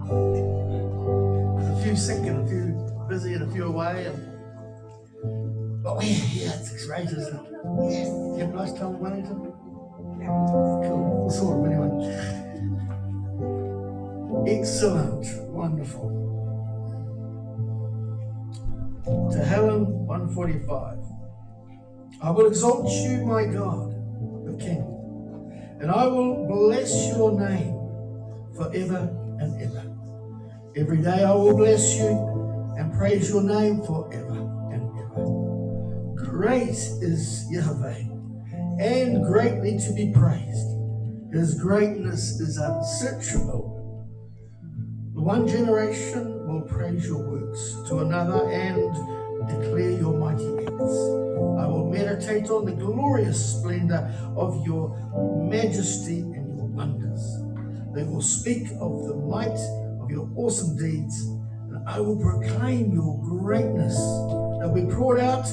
There's a few sick and a few busy and a few away. But yeah, it's great, isn't it? Yes. You have a nice time in Wellington? Cool. All sort of anyway. Excellent. Wonderful. To Helen 145. I will exalt you, my God, the King, and I will bless your name forever and ever. Every day I will bless you and praise your name forever and ever. Great is Yahweh, and greatly to be praised. His greatness is unsearchable. The one generation will praise your works to another and declare your mighty acts. I will meditate on the glorious splendor of your majesty and your wonders. They will speak of the might of your awesome deeds, and I will proclaim your greatness. They'll be poured out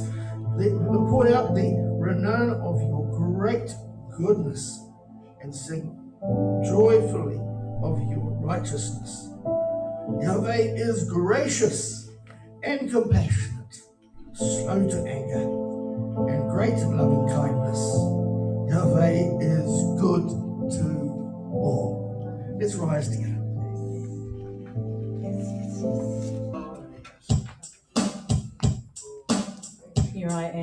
the renown of your great goodness and sing joyfully of your righteousness. Yahweh is gracious and compassionate, slow to anger, and great in loving kindness. Yahweh is good to all. Let's rise together. Here I am.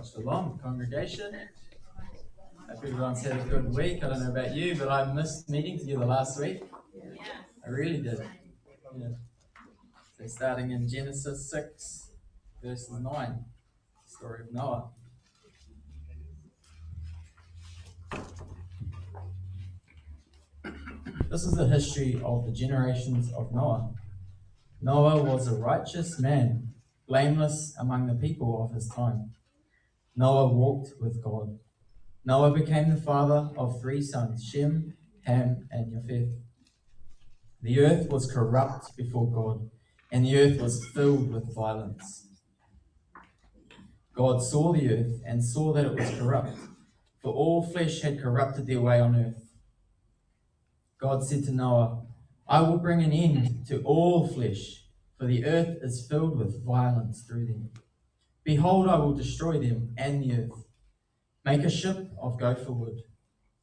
Shalom, congregation. Hope everyone's had a good week. I don't know about you, but I missed meeting together last week. I really did. Yeah. So starting in Genesis 6, verses 9, the story of Noah. This is the history of the generations of Noah. Noah was a righteous man, blameless among the people of his time. Noah walked with God. Noah became the father of 3 sons, Shem, Ham, and Japheth. The earth was corrupt before God, and the earth was filled with violence. God saw the earth and saw that it was corrupt, for all flesh had corrupted their way on earth. God said to Noah, I will bring an end to all flesh, for the earth is filled with violence through them. Behold, I will destroy them and the earth. Make a ship of gopher wood.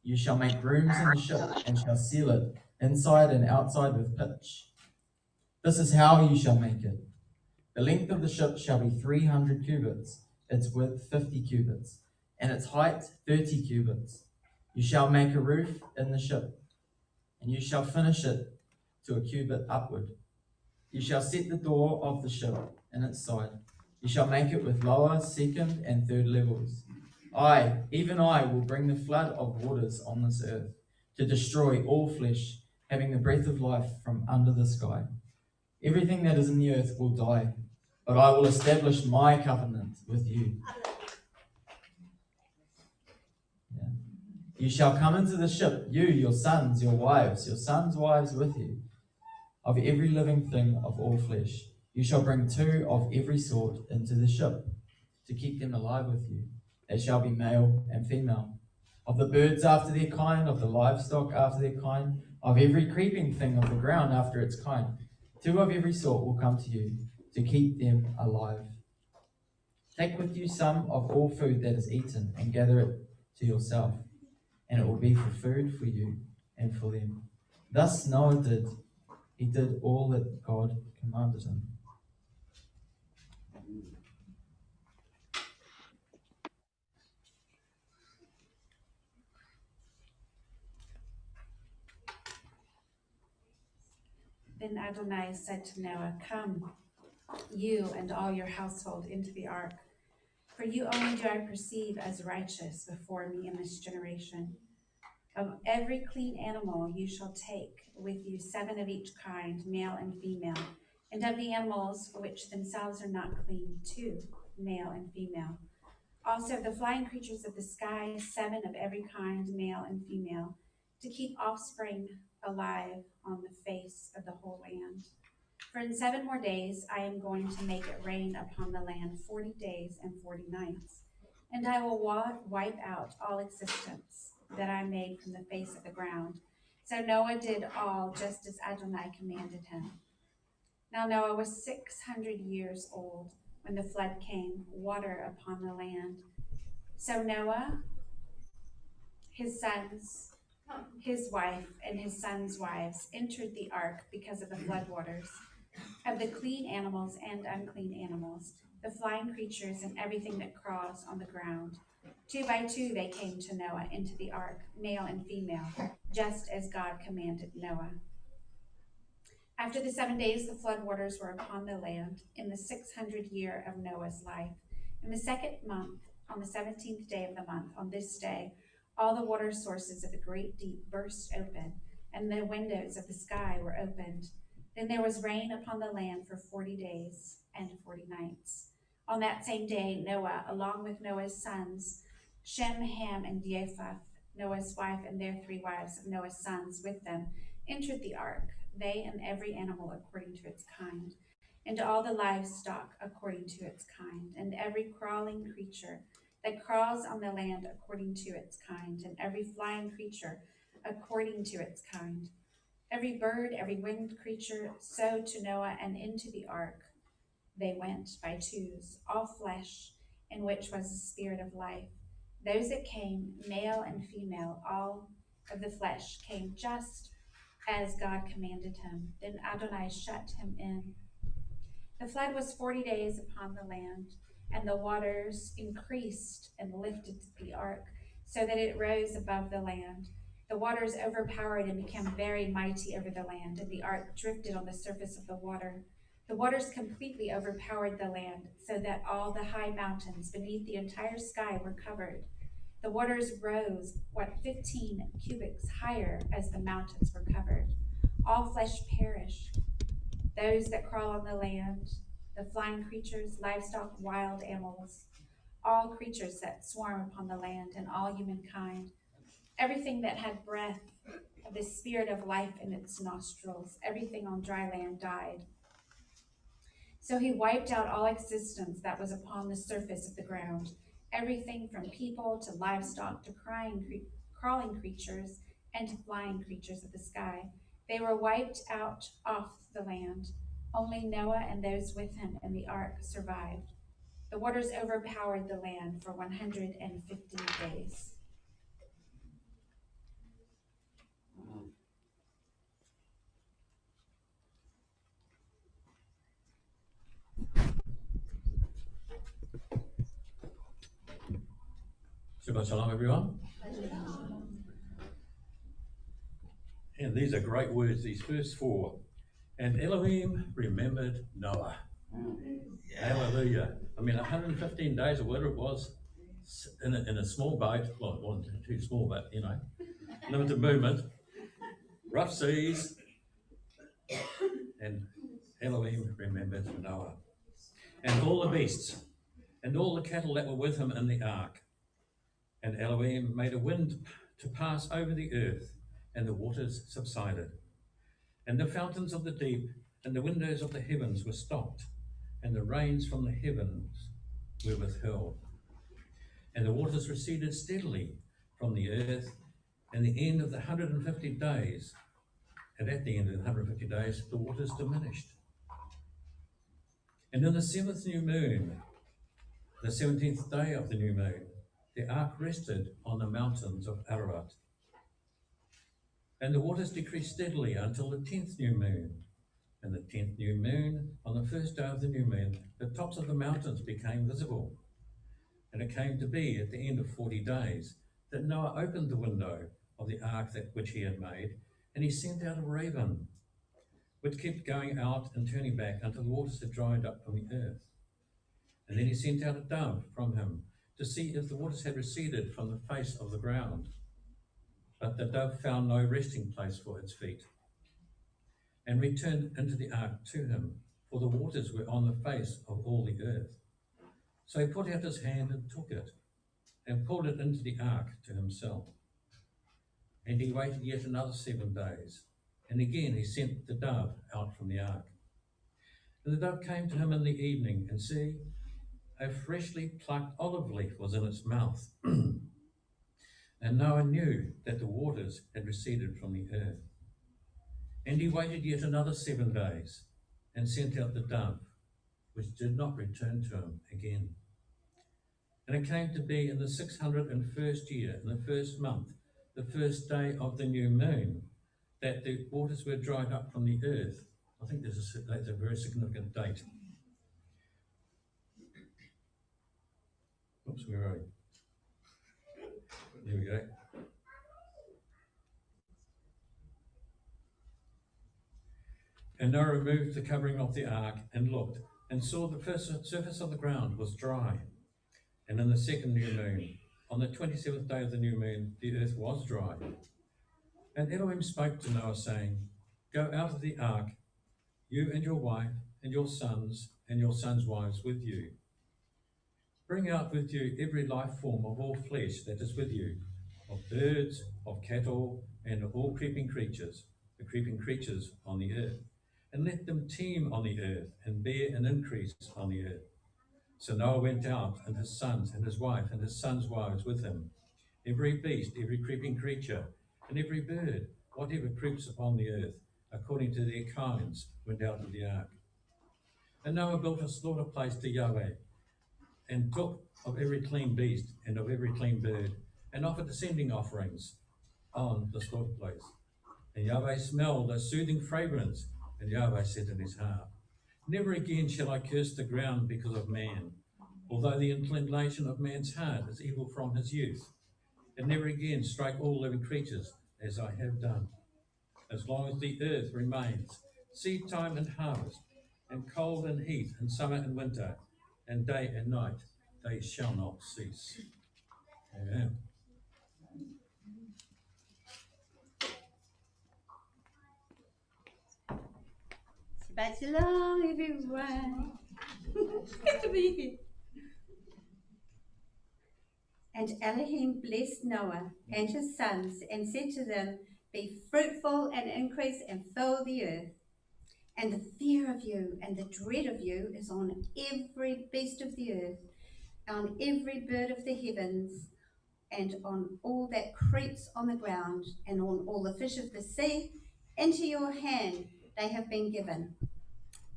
You shall make rooms in the ship and shall seal it inside and outside with pitch. This is how you shall make it. The length of the ship shall be 300 cubits, its width 50 cubits, and its height 30 cubits. You shall make a roof in the ship, and you shall finish it to a cubit upward. You shall set the door of the ship in its side. You shall make it with lower, second, and third levels. I, even I, will bring the flood of waters on this earth, to destroy all flesh, having the breath of life from under the sky. Everything that is in the earth will die, but I will establish my covenant with you. Yeah. You shall come into the ship, you, your sons, your wives, your sons' wives with you, of every living thing of all flesh. You shall bring 2 of every sort into the ship, to keep them alive with you. They shall be male and female. Of the birds after their kind, of the livestock after their kind, of every creeping thing of the ground after its kind. 2 of every sort will come to you, to keep them alive. Take with you some of all food that is eaten, and gather it to yourself, and it will be for food for you and for them. Thus Noah did. He did all that God commanded him. Then Adonai said to Noah, Come, you and all your household, into the ark, for you only do I perceive as righteous before me in this generation. Of every clean animal you shall take with you 7 of each kind, male and female, and of the animals which themselves are not clean, 2, male and female. Also of the flying creatures of the sky, 7 of every kind, male and female, to keep offspring alive on the face of the whole land. For in 7 more days I am going to make it rain upon the land 40 days and 40 nights, and I will wipe out all existence that I made from the face of the ground. So Noah did all just as Adonai commanded him. Now Noah was 600 years old when the flood came, water upon the land. So Noah, his sons, his wife, and his sons' wives entered the ark because of the floodwaters. Of the clean animals and unclean animals, the flying creatures and everything that crawls on the ground. 2 by 2 they came to Noah into the ark, male and female, just as God commanded Noah. After the 7 days the floodwaters were upon the land, in the 600th year of Noah's life. In the 2nd month, on the 17th day of the month, on this day, all the water sources of the great deep burst open, and the windows of the sky were opened. Then there was rain upon the land for 40 days and 40 nights. On that same day, Noah, along with Noah's sons, Shem, Ham, and Japheth, Noah's wife and their 3 wives of Noah's sons with them, entered the ark, they and every animal according to its kind, and all the livestock according to its kind, and every crawling creature that crawls on the land according to its kind, and every flying creature according to its kind. Every bird, every winged creature, so to Noah and into the ark they went by 2s, all flesh, in which was the spirit of life. Those that came, male and female, all of the flesh, came just as God commanded him. Then Adonai shut him in. The flood was 40 days upon the land, and the waters increased and lifted the ark, so that it rose above the land. The waters overpowered and became very mighty over the land, and the ark drifted on the surface of the water. The waters completely overpowered the land, so that all the high mountains beneath the entire sky were covered. The waters rose, 15 cubits higher as the mountains were covered. All flesh perished, those that crawl on the land, the flying creatures, livestock, wild animals, all creatures that swarm upon the land, and all humankind. Everything that had breath, the spirit of life in its nostrils, everything on dry land died. So he wiped out all existence that was upon the surface of the ground, everything from people to livestock to crawling creatures and to flying creatures of the sky. They were wiped out off the land. Only Noah and those with him in the ark survived. The waters overpowered the land for 150 days. Shabbat shalom, everyone. And these are great words, these first four. And Elohim remembered Noah. Hallelujah. I mean, 115 days or whatever it was in a small boat. Well, it wasn't too small, but, you know, limited movement, rough seas. And Elohim remembered Noah. And all the beasts and all the cattle that were with him in the ark. And Elohim made a wind to pass over the earth, and the waters subsided. And the fountains of the deep and the windows of the heavens were stopped, and the rains from the heavens were withheld. And the waters receded steadily from the earth, and the end of the 150 days, and at the end of the 150 days, the waters diminished. And in the seventh new moon, the 17th day of the new moon, the ark rested on the mountains of Ararat. And the waters decreased steadily until the 10th new moon. And the 10th new moon, on the first day of the new moon, the tops of the mountains became visible. And it came to be at the end of 40 days that Noah opened the window of the ark which he had made, and he sent out a raven, which kept going out and turning back until the waters had dried up from the earth. And then he sent out a dove from him to see if the waters had receded from the face of the ground. But the dove found no resting place for its feet, and returned into the ark to him, for the waters were on the face of all the earth. So he put out his hand and took it, and pulled it into the ark to himself. And he waited yet another 7 days, and again he sent the dove out from the ark. And the dove came to him in the evening, and see, a freshly plucked olive leaf was in its mouth. And Noah knew that the waters had receded from the earth. And he waited yet another 7 days, and sent out the dove, which did not return to him again. And it came to be in the 601st year, in the first month, the first day of the new moon, that the waters were dried up from the earth. I think that's a very significant date. Oops, where are we? There we go. And Noah removed the covering of the ark and looked, and saw the surface of the ground was dry. And in the second new moon, on the 27th day of the new moon, the earth was dry. And Elohim spoke to Noah, saying, Go out of the ark, you and your wife, and your sons wives with you. Bring out with you every life form of all flesh that is with you, of birds, of cattle, and of all creeping creatures, the creeping creatures on the earth. And let them teem on the earth, and bear an increase on the earth. So Noah went out, and his sons, and his wife, and his sons' wives with him. Every beast, every creeping creature, and every bird, whatever creeps upon the earth, according to their kinds, went out of the ark. And Noah built a slaughter place to Yahweh, and took of every clean beast, and of every clean bird, and offered ascending offerings on the slaughter place. And Yahweh smelled a soothing fragrance, and Yahweh said in his heart, Never again shall I curse the ground because of man, although the inclination of man's heart is evil from his youth, and never again strike all living creatures as I have done, as long as the earth remains, seed time and harvest, and cold and heat, and summer and winter, and day and night, they shall not cease. Amen. Shabbat shalom, everyone. Good to be here. And Elohim blessed Noah and his sons and said to them, be fruitful and increase and fill the earth. And the fear of you and the dread of you is on every beast of the earth, on every bird of the heavens, and on all that creeps on the ground, and on all the fish of the sea. Into your hand they have been given.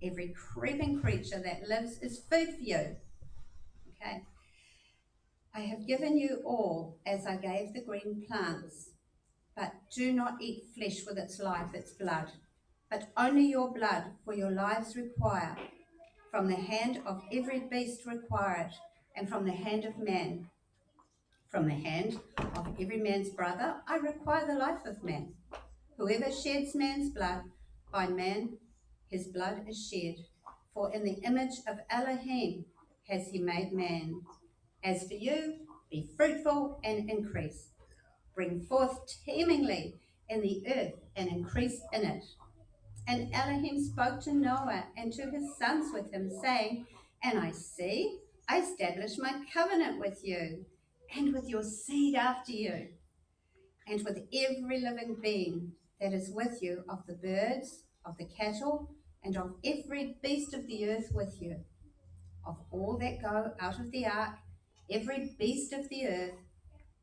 Every creeping creature that lives is food for you. Okay. I have given you all as I gave the green plants, but do not eat flesh with its life, its blood, but only your blood, for your lives require. From the hand of every beast require it, and from the hand of man. From the hand of every man's brother I require the life of man. Whoever sheds man's blood, by man his blood is shed. For in the image of Elohim has he made man. As for you, be fruitful and increase. Bring forth teemingly in the earth and increase in it. And Elohim spoke to Noah and to his sons with him, saying, and I see, I establish my covenant with you and with your seed after you, and with every living being that is with you, of the birds, of the cattle, and of every beast of the earth with you, of all that go out of the ark, every beast of the earth.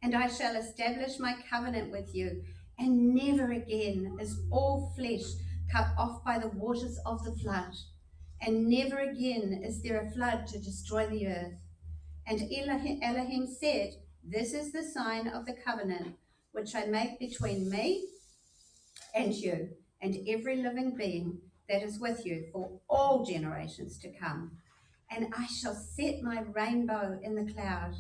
And I shall establish my covenant with you, and never again is all flesh cut off by the waters of the flood, and never again is there a flood to destroy the earth. And Elohim said, this is the sign of the covenant which I make between me and you and every living being that is with you for all generations to come. And I shall set my rainbow in the cloud,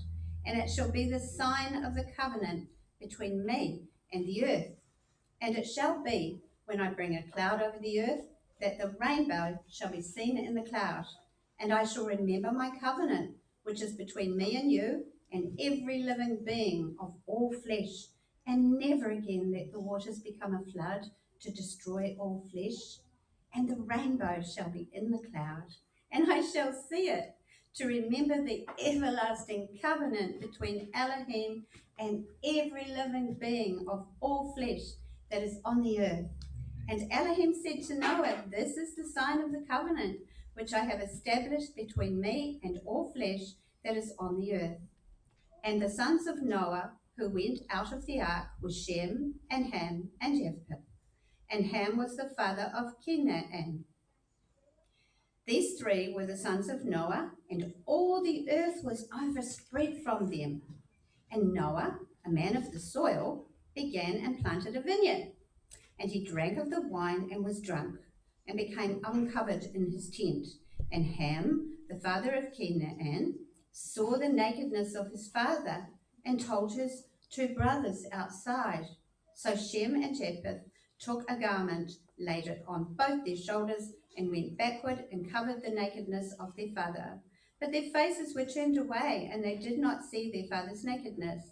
and it shall be the sign of the covenant between me and the earth. And it shall be, when I bring a cloud over the earth, that the rainbow shall be seen in the cloud. And I shall remember my covenant, which is between me and you and every living being of all flesh, and never again let the waters become a flood to destroy all flesh. And the rainbow shall be in the cloud, and I shall see it, to remember the everlasting covenant between Elohim and every living being of all flesh that is on the earth. And Elohim said to Noah, this is the sign of the covenant which I have established between me and all flesh that is on the earth. And the sons of Noah who went out of the ark were Shem and Ham and Japheth. And Ham was the father of Canaan. These three were the sons of Noah, and all the earth was overspread from them. And Noah, a man of the soil, began and planted a vineyard. And he drank of the wine and was drunk, and became uncovered in his tent. And Ham, the father of Canaan, saw the nakedness of his father, and told his two brothers outside. So Shem and Japheth took a garment, laid it on both their shoulders, and went backward and covered the nakedness of their father. But their faces were turned away, and they did not see their father's nakedness.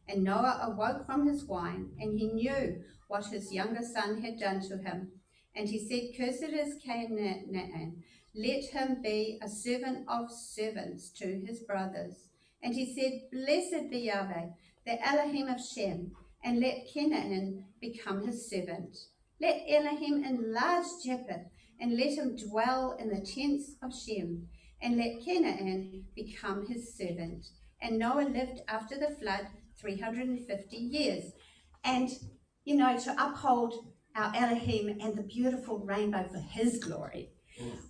And Noah awoke from his wine, and he knew what his younger son had done to him. And he said, cursed is Canaan, let him be a servant of servants to his brothers. And he said, blessed be Yahweh, the Elohim of Shem, and let Canaan become his servant. Let Elohim enlarge Japheth, and let him dwell in the tents of Shem, and let Canaan become his servant. And Noah lived after the flood 350 years. And, you know, to uphold our Elohim and the beautiful rainbow for his glory,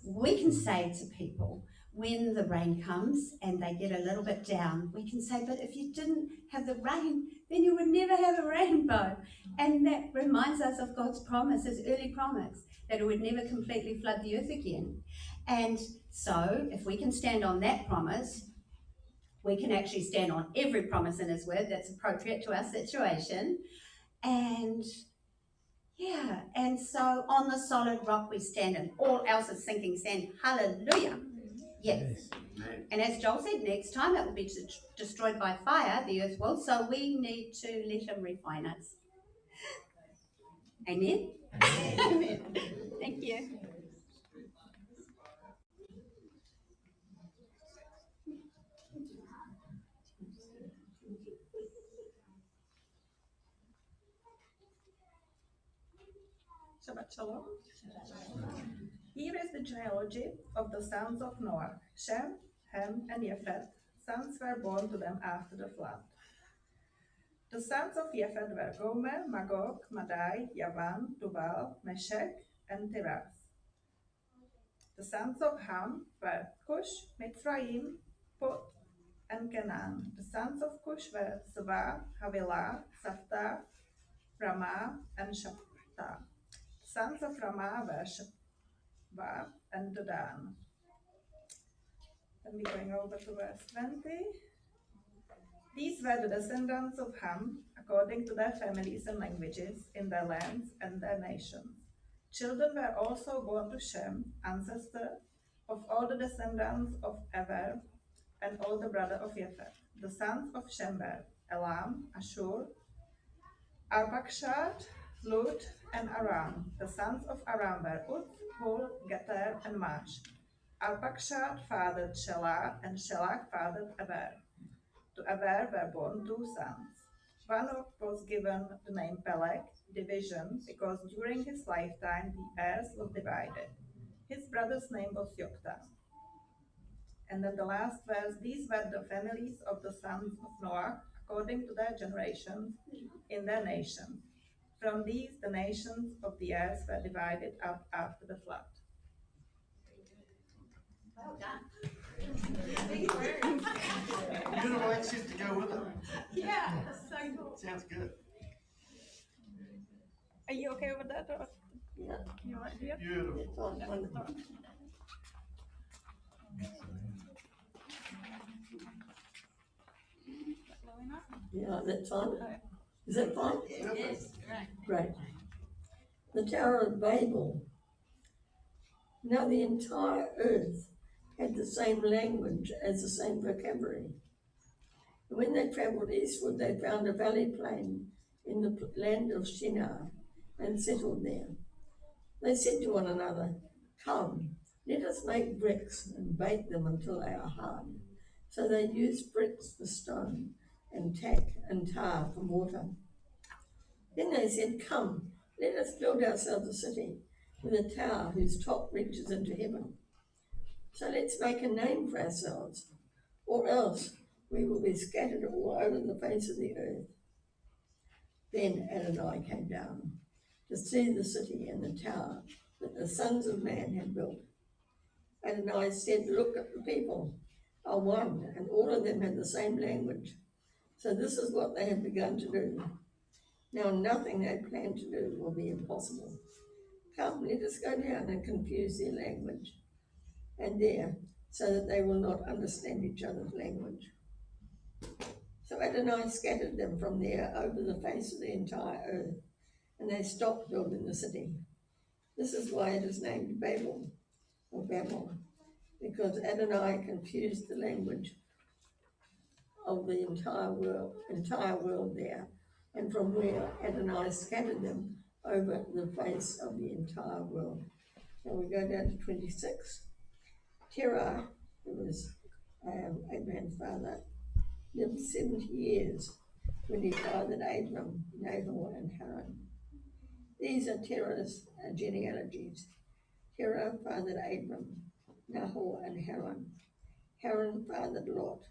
we can say to people, when the rain comes and they get a little bit down, we can say, but if you didn't have the rain, then you would never have a rainbow. And that reminds us of God's promise, his early promise, that it would never completely flood the earth again. And so if we can stand on that promise, we can actually stand on every promise in his word that's appropriate to our situation. And yeah, and so on the solid rock we stand, and all else is sinking sand. Hallelujah. Yes. And as Joel said, next time it will be destroyed by fire, the earth will. So we need to let him refine us. Amen. Amen. Thank you. Shabbat Shalom. Here is the genealogy of the sons of Noah. Shem, Ham, and Japheth. Sons were born to them after the flood. The sons of Japheth were Gomer, Magog, Madai, Yavan, Tubal, Meshech, and Tiras. The sons of Ham were Cush, Mitzrayim, Put, and Canaan. The sons of Cush were Seba, Havilah, Saphta, Ramah, and Shapta. The sons of Ramah were Sheba and Dedan. Then we're going over to verse 20. These were the descendants of Ham, according to their families and languages, in their lands and their nations. Children were also born to Shem, ancestor of all the descendants of Eber and all the brother of Japheth. The sons of Shem were Elam, Ashur, Arpachshad, Lud, and Aram. The sons of Aram were Uz, Hul, Geter, and Mash. Arpachshad fathered Shelah, and Shelah fathered Eber. To Eber were born two sons. One was given the name Peleg, division, because during his lifetime the earth was divided. His brother's name was Yoktan. And then the last verse, these were the families of the sons of Noach, according to their generations, in their nations. From these, the nations of the earth were divided up after the flood. Well done. Good Alexis to go with it. Yeah, that's so cool. Sounds good. Are you okay with that? Or Yeah, you want to do it? Beautiful. it's all wonderful. Yeah, that's fine. Is that fine? Yes, right. Great. The Tower of Babel. Now the entire earth had the same language as the same vocabulary. And when they travelled eastward, they found a valley plain in the land of Shinar and settled there. They said to one another, "Come, let us make bricks and bake them until they are hard." So they used bricks for stone and tack and tar for mortar. Then they said, "Come, let us build ourselves a city with a tower whose top reaches into heaven. So let's make a name for ourselves, or else we will be scattered all over the face of the earth." Then Adonai came down to see the city and the tower that the sons of man had built. Adonai said, "Look at the people are one, and all of them have the same language. So this is what they have begun to do. Now nothing they plan to do will be impossible. Come, let us go down and confuse their language, and there, so that they will not understand each other's language." So Adonai scattered them from there over the face of the entire earth, and they stopped building the city. This is why it is named Babel, or Babel, because Adonai confused the language of the entire world there, and from where Adonai scattered them over the face of the entire world. Now we go down to 26. Terah, who was Abraham's father, lived 70 years when he fathered Abram, Nahor, and Haran. These are Terah's genealogies. Terah fathered Abram, Nahor, and Haran. Haran fathered Lot.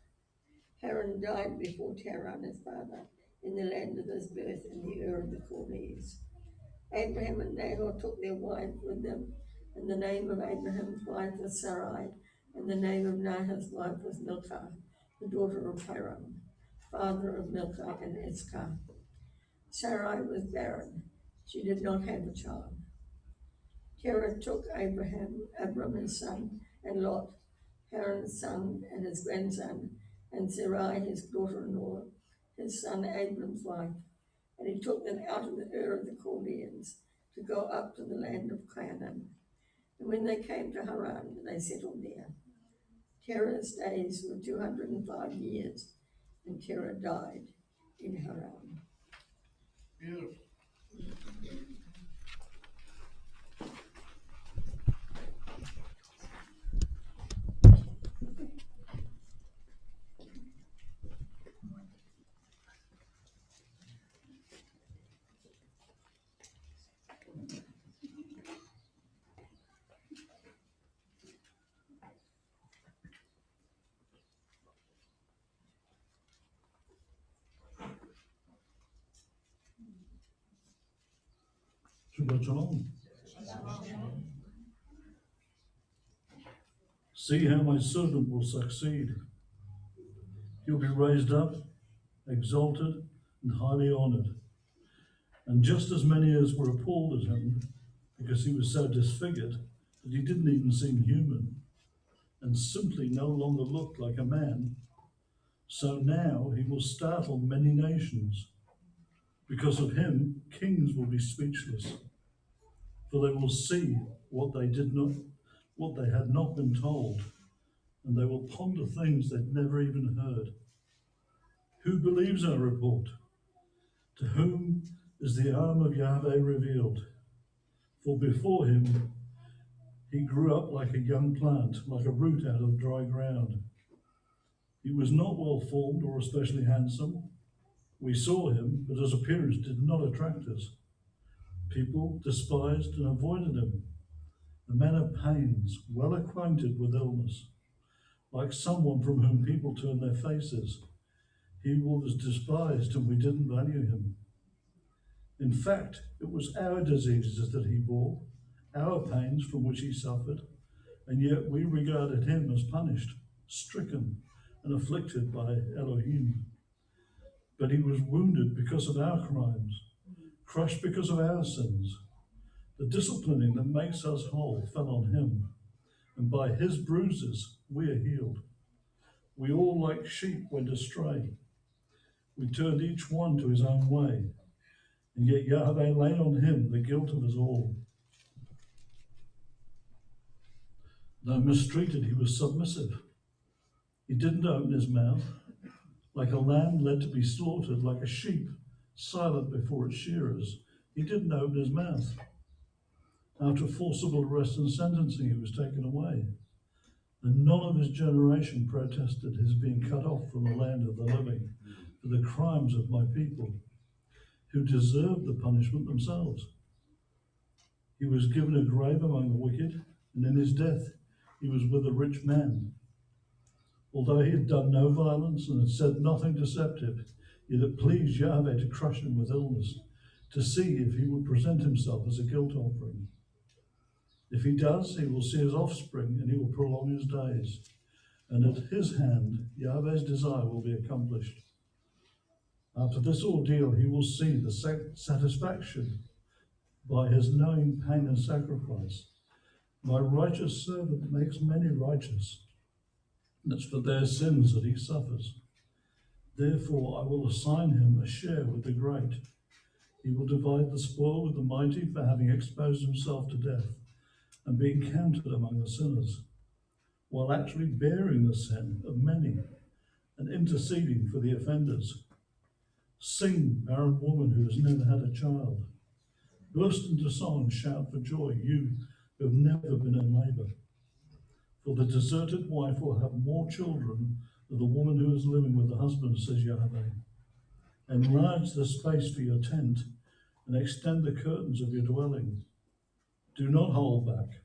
Haran died before Terah, his father, in the land of his birth in the Ur of the Chaldees. Abraham and Nahor took their wives with them, and the name of Abraham's wife was Sarai, and the name of Nahor's wife was Milcah, the daughter of Haran, father of Milcah and Iscah. Sarai was barren. She did not have a child. Terah took Abram his son, and Lot, Haran's son, and his grandson, and Sarai his daughter-in-law, his son Abram's wife. And he took them out of the Ur of the Chaldeans to go up to the land of Canaan. And when they came to Haran, they settled there. Terah's days were 205 years, and Terah died in Haran. Beautiful. Shabbat Shalom. See how my servant will succeed. He'll be raised up, exalted, and highly honored. And just as many as were appalled at him, because he was so disfigured that he didn't even seem human, and simply no longer looked like a man, so now he will startle many nations. Because of him, kings will be speechless, for they will see what they had not been told, and they will ponder things they'd never even heard. Who believes our report? To whom is the arm of Yahweh revealed? For before him he grew up like a young plant, like a root out of dry ground. He was not well formed or especially handsome. We saw him, but his appearance did not attract us. People despised and avoided him. A man of pains, well acquainted with illness, like someone from whom people turn their faces. He was despised and we didn't value him. In fact, it was our diseases that he bore, our pains from which he suffered, and yet we regarded him as punished, stricken, and afflicted by Elohim. But he was wounded because of our crimes, crushed because of our sins. The disciplining that makes us whole fell on him, and by his bruises we are healed. We all like sheep went astray. We turned each one to his own way, and yet Yahweh laid on him the guilt of us all. Though mistreated, he was submissive. He didn't open his mouth. Like a lamb led to be slaughtered, like a sheep silent before its shearers, he didn't open his mouth. After forcible arrest and sentencing, he was taken away. And none of his generation protested his being cut off from the land of the living for the crimes of my people, who deserved the punishment themselves. He was given a grave among the wicked, and in his death he was with a rich man. Although he had done no violence and had said nothing deceptive, yet it pleased Yahweh to crush him with illness, to see if he would present himself as a guilt offering. If he does, he will see his offspring, and he will prolong his days. And at his hand, Yahweh's desire will be accomplished. After this ordeal, he will see the satisfaction by his knowing pain and sacrifice. My righteous servant makes many righteous, and it's for their sins that he suffers. Therefore, I will assign him a share with the great. He will divide the spoil with the mighty for having exposed himself to death and being counted among the sinners, while actually bearing the sin of many and interceding for the offenders. Sing, barren woman who has never had a child. Burst into song and shout for joy, you who have never been in labor. For the deserted wife will have more children than the woman who is living with the husband, says Yahweh. Enlarge the space for your tent and extend the curtains of your dwelling. Do not hold back.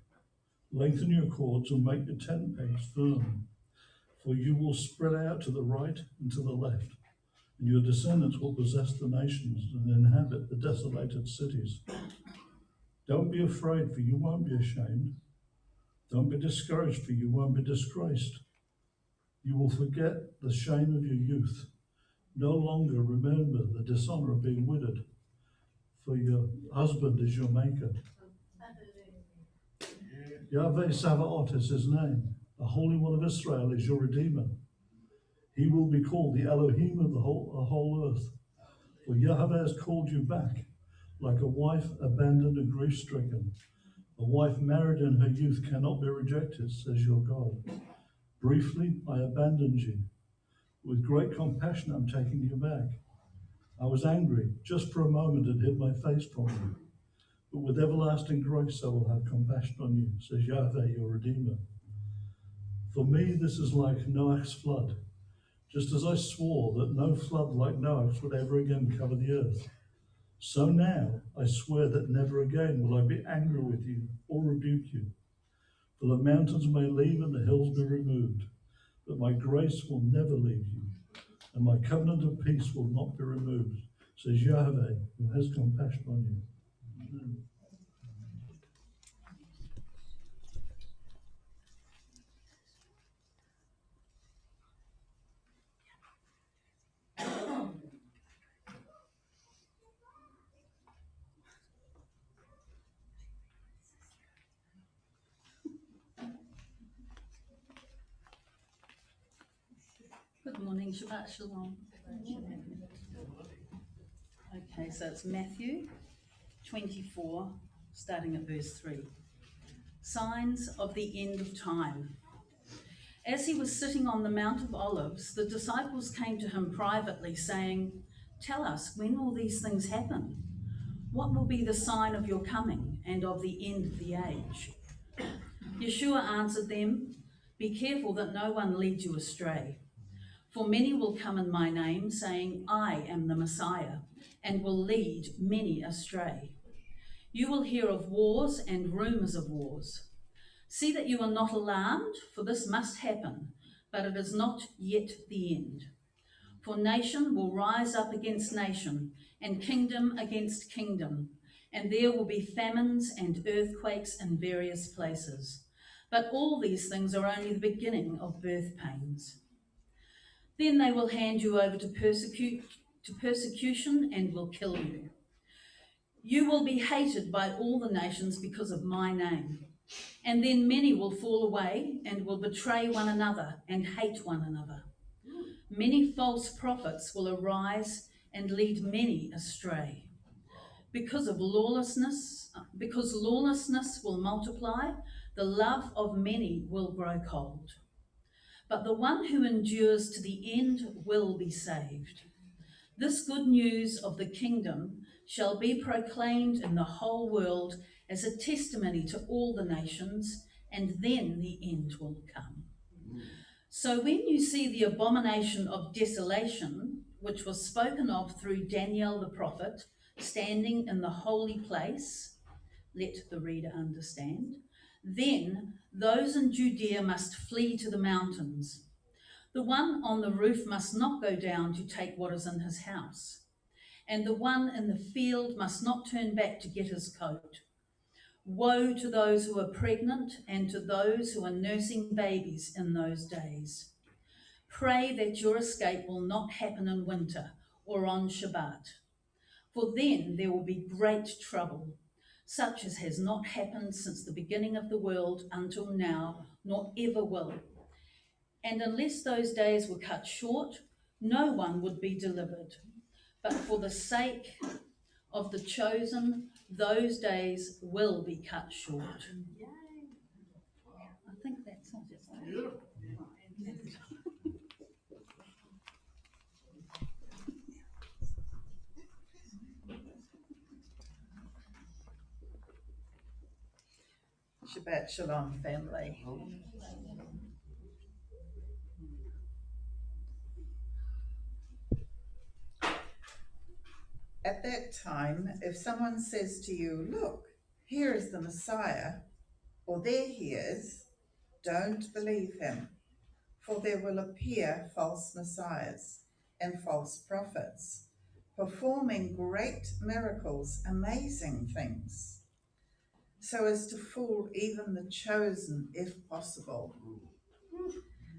Lengthen your cords and make your tent pegs firm. For you will spread out to the right and to the left, and your descendants will possess the nations and inhabit the desolated cities. Don't be afraid, for you won't be ashamed. Don't be discouraged, for you won't be disgraced. You will forget the shame of your youth. No longer remember the dishonor of being widowed, for your husband is your maker. Yahweh Sabaoth is his name. The Holy One of Israel is your Redeemer. He will be called the Elohim of the whole earth. For Yahweh has called you back, like a wife abandoned and grief-stricken. A wife married in her youth cannot be rejected, says your God. Briefly, I abandoned you. With great compassion, I'm taking you back. I was angry just for a moment and hid my face from you. But with everlasting grace, I will have compassion on you, says Yahweh, your Redeemer. For me, this is like Noach's flood, just as I swore that no flood like Noach's would ever again cover the earth. So now I swear that never again will I be angry with you or rebuke you. For the mountains may leave and the hills be removed, but my grace will never leave you, and my covenant of peace will not be removed, says Yahweh, who has compassion on you. Amen. Good morning, Shabbat Shalom. Okay, so it's Matthew 24, starting at verse 3. Signs of the end of time. As he was sitting on the Mount of Olives, the disciples came to him privately, saying, "Tell us, when will these things happen? What will be the sign of your coming and of the end of the age?" Yeshua answered them, "Be careful that no one leads you astray. For many will come in my name, saying, 'I am the Messiah,' and will lead many astray. You will hear of wars and rumours of wars. See that you are not alarmed, for this must happen, but it is not yet the end. For nation will rise up against nation, and kingdom against kingdom, and there will be famines and earthquakes in various places. But all these things are only the beginning of birth pains. Then they will hand you over to persecution and will kill you. You will be hated by all the nations because of my name. And then many will fall away and will betray one another and hate one another. Many false prophets will arise and lead many astray. Because lawlessness will multiply, the love of many will grow cold. But the one who endures to the end will be saved. This good news of the kingdom shall be proclaimed in the whole world as a testimony to all the nations, and then the end will come. So when you see the abomination of desolation, which was spoken of through Daniel the prophet, standing in the holy place, let the reader understand, then those in Judea must flee to the mountains. The one on the roof must not go down to take what is in his house, and the one in the field must not turn back to get his coat. Woe to those who are pregnant and to those who are nursing babies in those days. Pray that your escape will not happen in winter or on Shabbat, for then there will be great trouble, such as has not happened since the beginning of the world until now, nor ever will. And unless those days were cut short, no one would be delivered. But for the sake of the chosen, those days will be cut short." I think that's it. Shabbat Shalom, family. At that time, if someone says to you, "Look, here is the Messiah," or "There he is," don't believe him, for there will appear false messiahs and false prophets, performing great miracles, amazing things, so as to fool even the chosen if possible.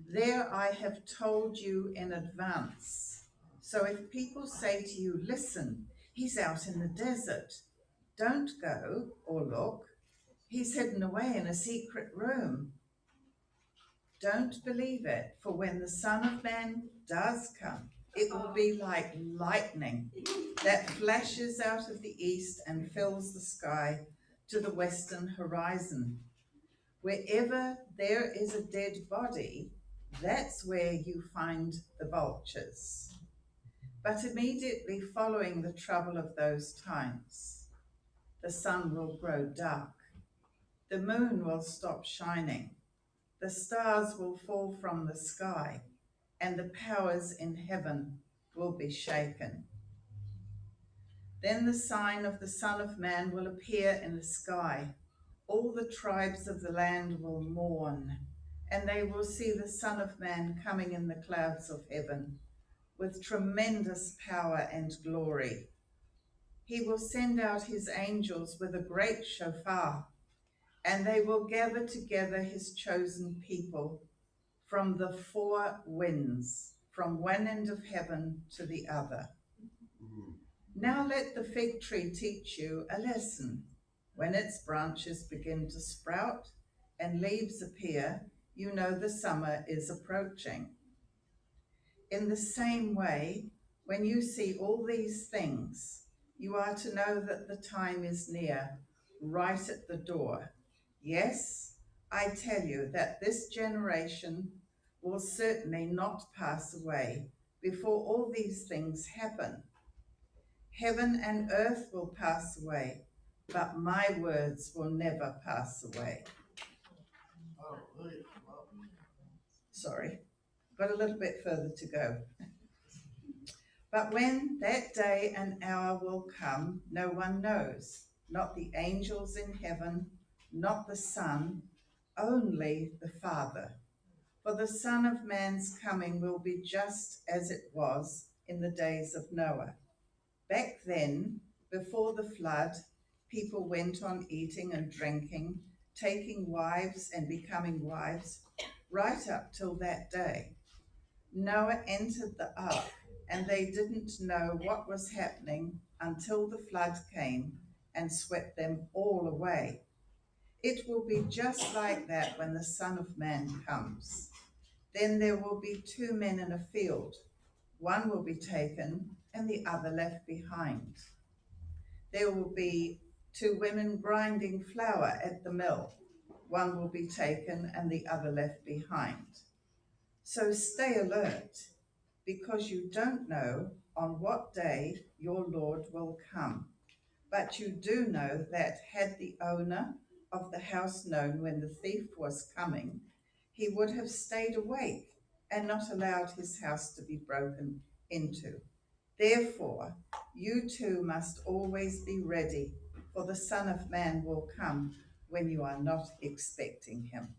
There I have told you in advance. So if people say to you, "Listen, he's out in the desert," don't go or look. He's hidden away in a secret room. Don't believe it, for when the Son of Man does come, it will be like lightning that flashes out of the east and fills the sky to the western horizon. Wherever there is a dead body, that's where you find the vultures. But immediately following the trouble of those times, the sun will grow dark, the moon will stop shining, the stars will fall from the sky, and the powers in heaven will be shaken. Then the sign of the Son of Man will appear in the sky. All the tribes of the land will mourn, and they will see the Son of Man coming in the clouds of heaven with tremendous power and glory. He will send out his angels with a great shofar, and they will gather together his chosen people from the four winds, from one end of heaven to the other. Now let the fig tree teach you a lesson. When its branches begin to sprout and leaves appear, you know the summer is approaching. In the same way, when you see all these things, you are to know that the time is near, right at the door. Yes, I tell you that this generation will certainly not pass away before all these things happen. Heaven and earth will pass away, but my words will never pass away. Sorry, got a little bit further to go. But when that day and hour will come, no one knows, not the angels in heaven, not the Son, only the Father. For the Son of Man's coming will be just as it was in the days of Noah. Back then, before the flood, people went on eating and drinking, taking wives and becoming wives, right up till that day. Noah entered the ark, and they didn't know what was happening until the flood came and swept them all away. It will be just like that when the Son of Man comes. Then there will be two men in a field. One will be taken and the other left behind. There will be two women grinding flour at the mill. One will be taken and the other left behind. So stay alert, because you don't know on what day your Lord will come. But you do know that had the owner of the house known when the thief was coming, he would have stayed awake and not allowed his house to be broken into. Therefore, you too must always be ready, for the Son of Man will come when you are not expecting him.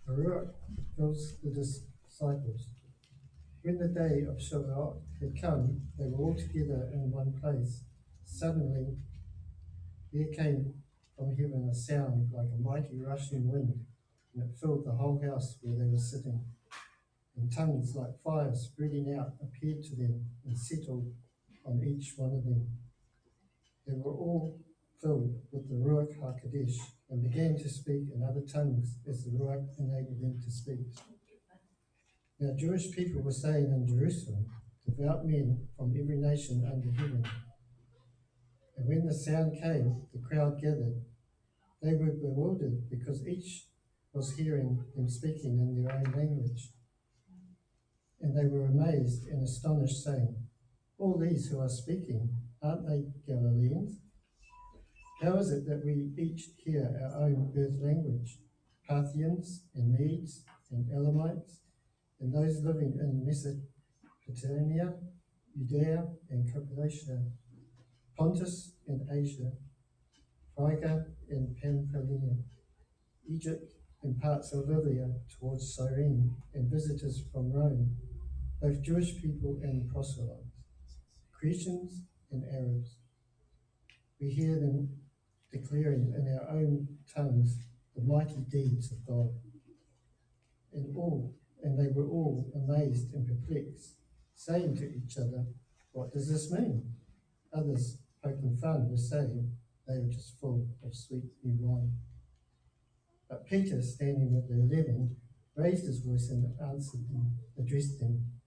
The Ruach fills the disciples. When the day of Shavuot had come, they were all together in one place. Suddenly there came from heaven a sound like a mighty rushing wind, and it filled the whole house where they were sitting. And tongues like fire spreading out appeared to them and settled on each one of them. They were all filled with the Ruach HaKodesh and began to speak in other tongues as the Ruach enabled them to speak. Now Jewish people were staying in Jerusalem, devout men from every nation under heaven. And when the sound came, the crowd gathered. They were bewildered because each was hearing them speaking in their own language. And they were amazed and astonished, saying, "All these who are speaking, aren't they Galileans? How is it that we each hear our own birth language? Parthians and Medes and Elamites, and those living in Mesopotamia, Judea and Cappadocia, Pontus and Asia, Phrygia and Pamphylia, Egypt and parts of Libya towards Cyrene, and visitors from Rome, both Jewish people and proselytes, Cretans and Arabs. We hear them declaring in our own tongues the mighty deeds of God." And all, And they were all amazed and perplexed, saying to each other, "What does this mean?" Others, poking fun, were saying, "They are just full of sweet new wine." But Peter, standing with the 11, raised his voice and answered them, addressed them,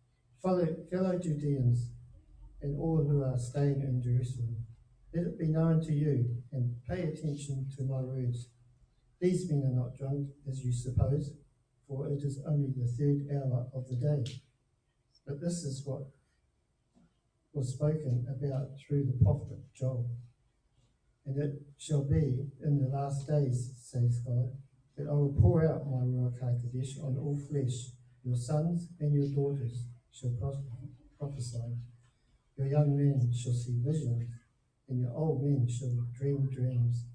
Fellow Judeans, and all who are staying in Jerusalem, let it be known to you, and pay attention to my words. These men are not drunk, as you suppose, for it is only the 3rd hour of the day. But this is what was spoken about through the prophet Joel. And it shall be in the last days, says God, that I will pour out my Ruach HaKodesh on all flesh. Your sons and your daughters shall prophesy. Your young men shall see visions, and your old men shall dream dreams.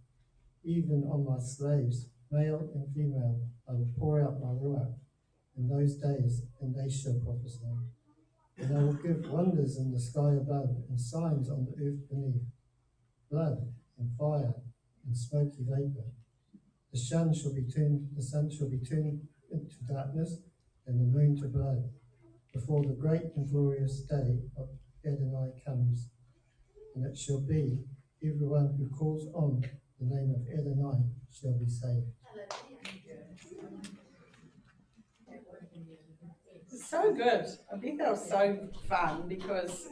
Even on my slaves, male and female, I will pour out my Ruach in those days, and they shall prophesy. And I will give wonders in the sky above, and signs on the earth beneath, blood and fire and smoky vapor. The sun shall be turned into darkness, and the moon to blood, before the great and glorious day of Adonai comes. And it shall be, everyone who calls on the name of Adonai shall be saved. So good. I think that was so fun because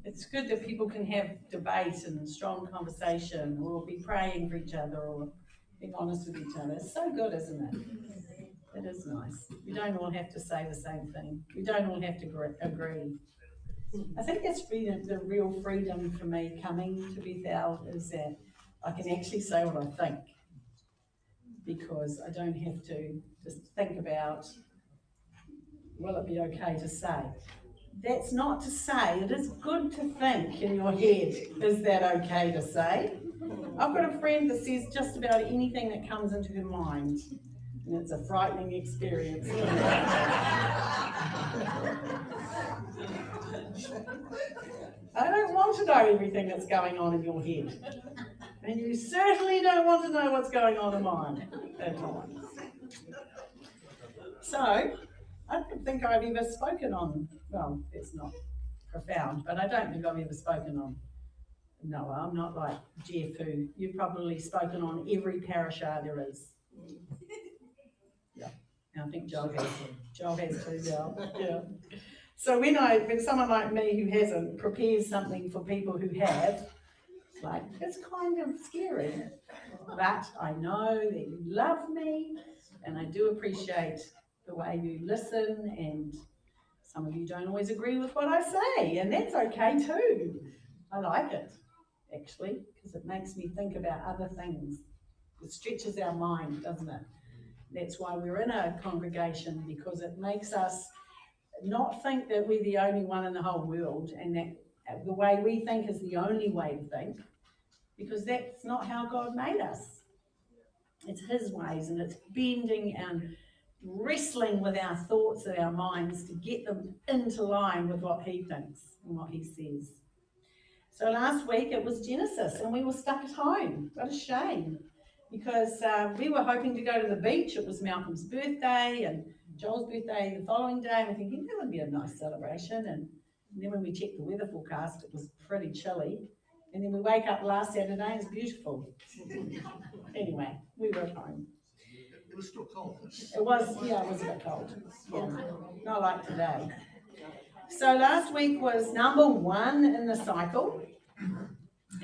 it's good that people can have debate and strong conversation, or be praying for each other, or being honest with each other. It's so good, isn't it? It is nice. We don't all have to say the same thing. We don't all have to agree. I think that's freedom, the real freedom for me coming to Beth-El, is that I can actually say what I think, because I don't have to just think about, will it be okay to say? That's not to say, it is good to think in your head, is that okay to say? I've got a friend that says just about anything that comes into her mind, and it's a frightening experience. I don't want to know everything that's going on in your head, and you certainly don't want to know what's going on in mine at times. So, I don't think I've ever spoken on, well, it's not profound, but I don't think I've ever spoken on Noah. I'm not like Jeff, who you've probably spoken on every parashah there is. Yeah, and I think Joel has too, Joel. Yeah. So when someone like me who hasn't prepares something for people who have, it's kind of scary. But I know that you love me, and I do appreciate the way you listen, and some of you don't always agree with what I say, and that's okay too. I like it, actually, because it makes me think about other things. It stretches our mind, doesn't it? That's why we're in a congregation, because it makes us not think that we're the only one in the whole world, and that the way we think is the only way to think, because that's not how God made us. It's His ways, and it's bending and wrestling with our thoughts and our minds to get them into line with what He thinks and what He says. So last week it was Genesis, and we were stuck at home. What a shame, because we were hoping to go to the beach. It was Malcolm's birthday and Joel's birthday the following day, and we're thinking that would be a nice celebration. And then when we checked the weather forecast, it was pretty chilly. And then we wake up last Saturday and it's beautiful. Anyway, we were at home. It was still cold. It was a bit cold. Yeah, not like today. So last week was number 1 in the cycle,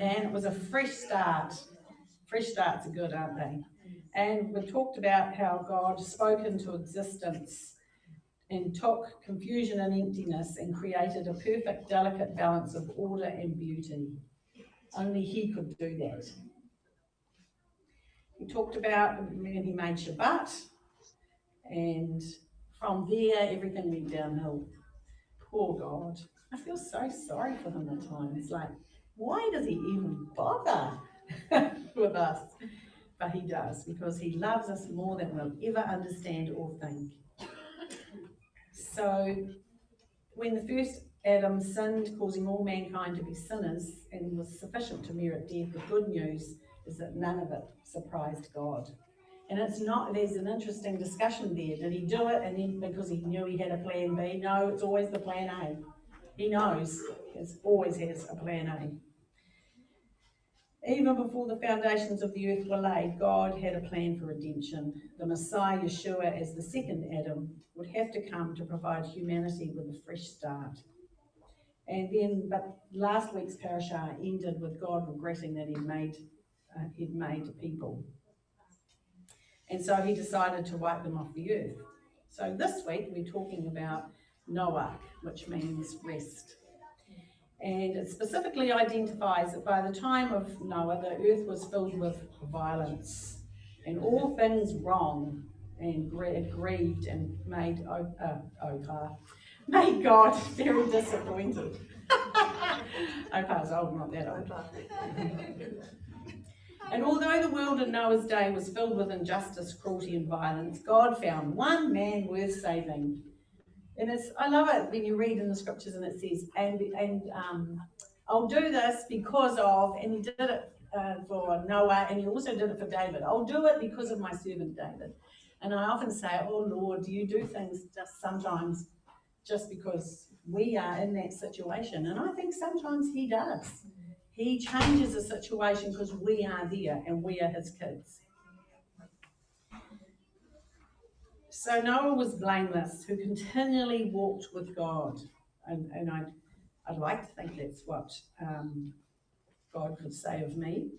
and it was a fresh start. Fresh starts are good, aren't they? And we talked about how God spoke into existence and took confusion and emptiness and created a perfect, delicate balance of order and beauty. Only He could do that. He talked about when He made Shabbat, and from there everything went downhill. Poor God. I feel so sorry for Him at times. Why does He even bother with us? But He does, because He loves us more than we'll ever understand or think. So when the first Adam sinned, causing all mankind to be sinners, and was sufficient to merit death, the good news is that none of it surprised God. And it's not, there's an interesting discussion there. Did he do it and then because he knew he had a plan B? No, it's always the plan A. He knows, he always has a plan A. Even before the foundations of the earth were laid, God had a plan for redemption. The Messiah, Yeshua, as the second Adam, would have to come to provide humanity with a fresh start. And then, but last week's Parashah ended with God regretting that he'd made people. And so he decided to wipe them off the earth. So this week we're talking about Noach, which means rest. And it specifically identifies that by the time of Noah, the earth was filled with violence and all things wrong, and grieved and made God very disappointed. Opar's old, not that old. And although the world in Noah's day was filled with injustice, cruelty and violence, God found one man worth saving. And I love it when you read in the scriptures and it says, I'll do this because of, and he did it for Noah, and he also did it for David. I'll do it because of my servant David. And I often say, oh Lord, do you do things just sometimes just because we are in that situation? And I think sometimes he does. He changes a situation because we are there and we are his kids. So Noah was blameless, who continually walked with God. And I'd like to think that's what God could say of me.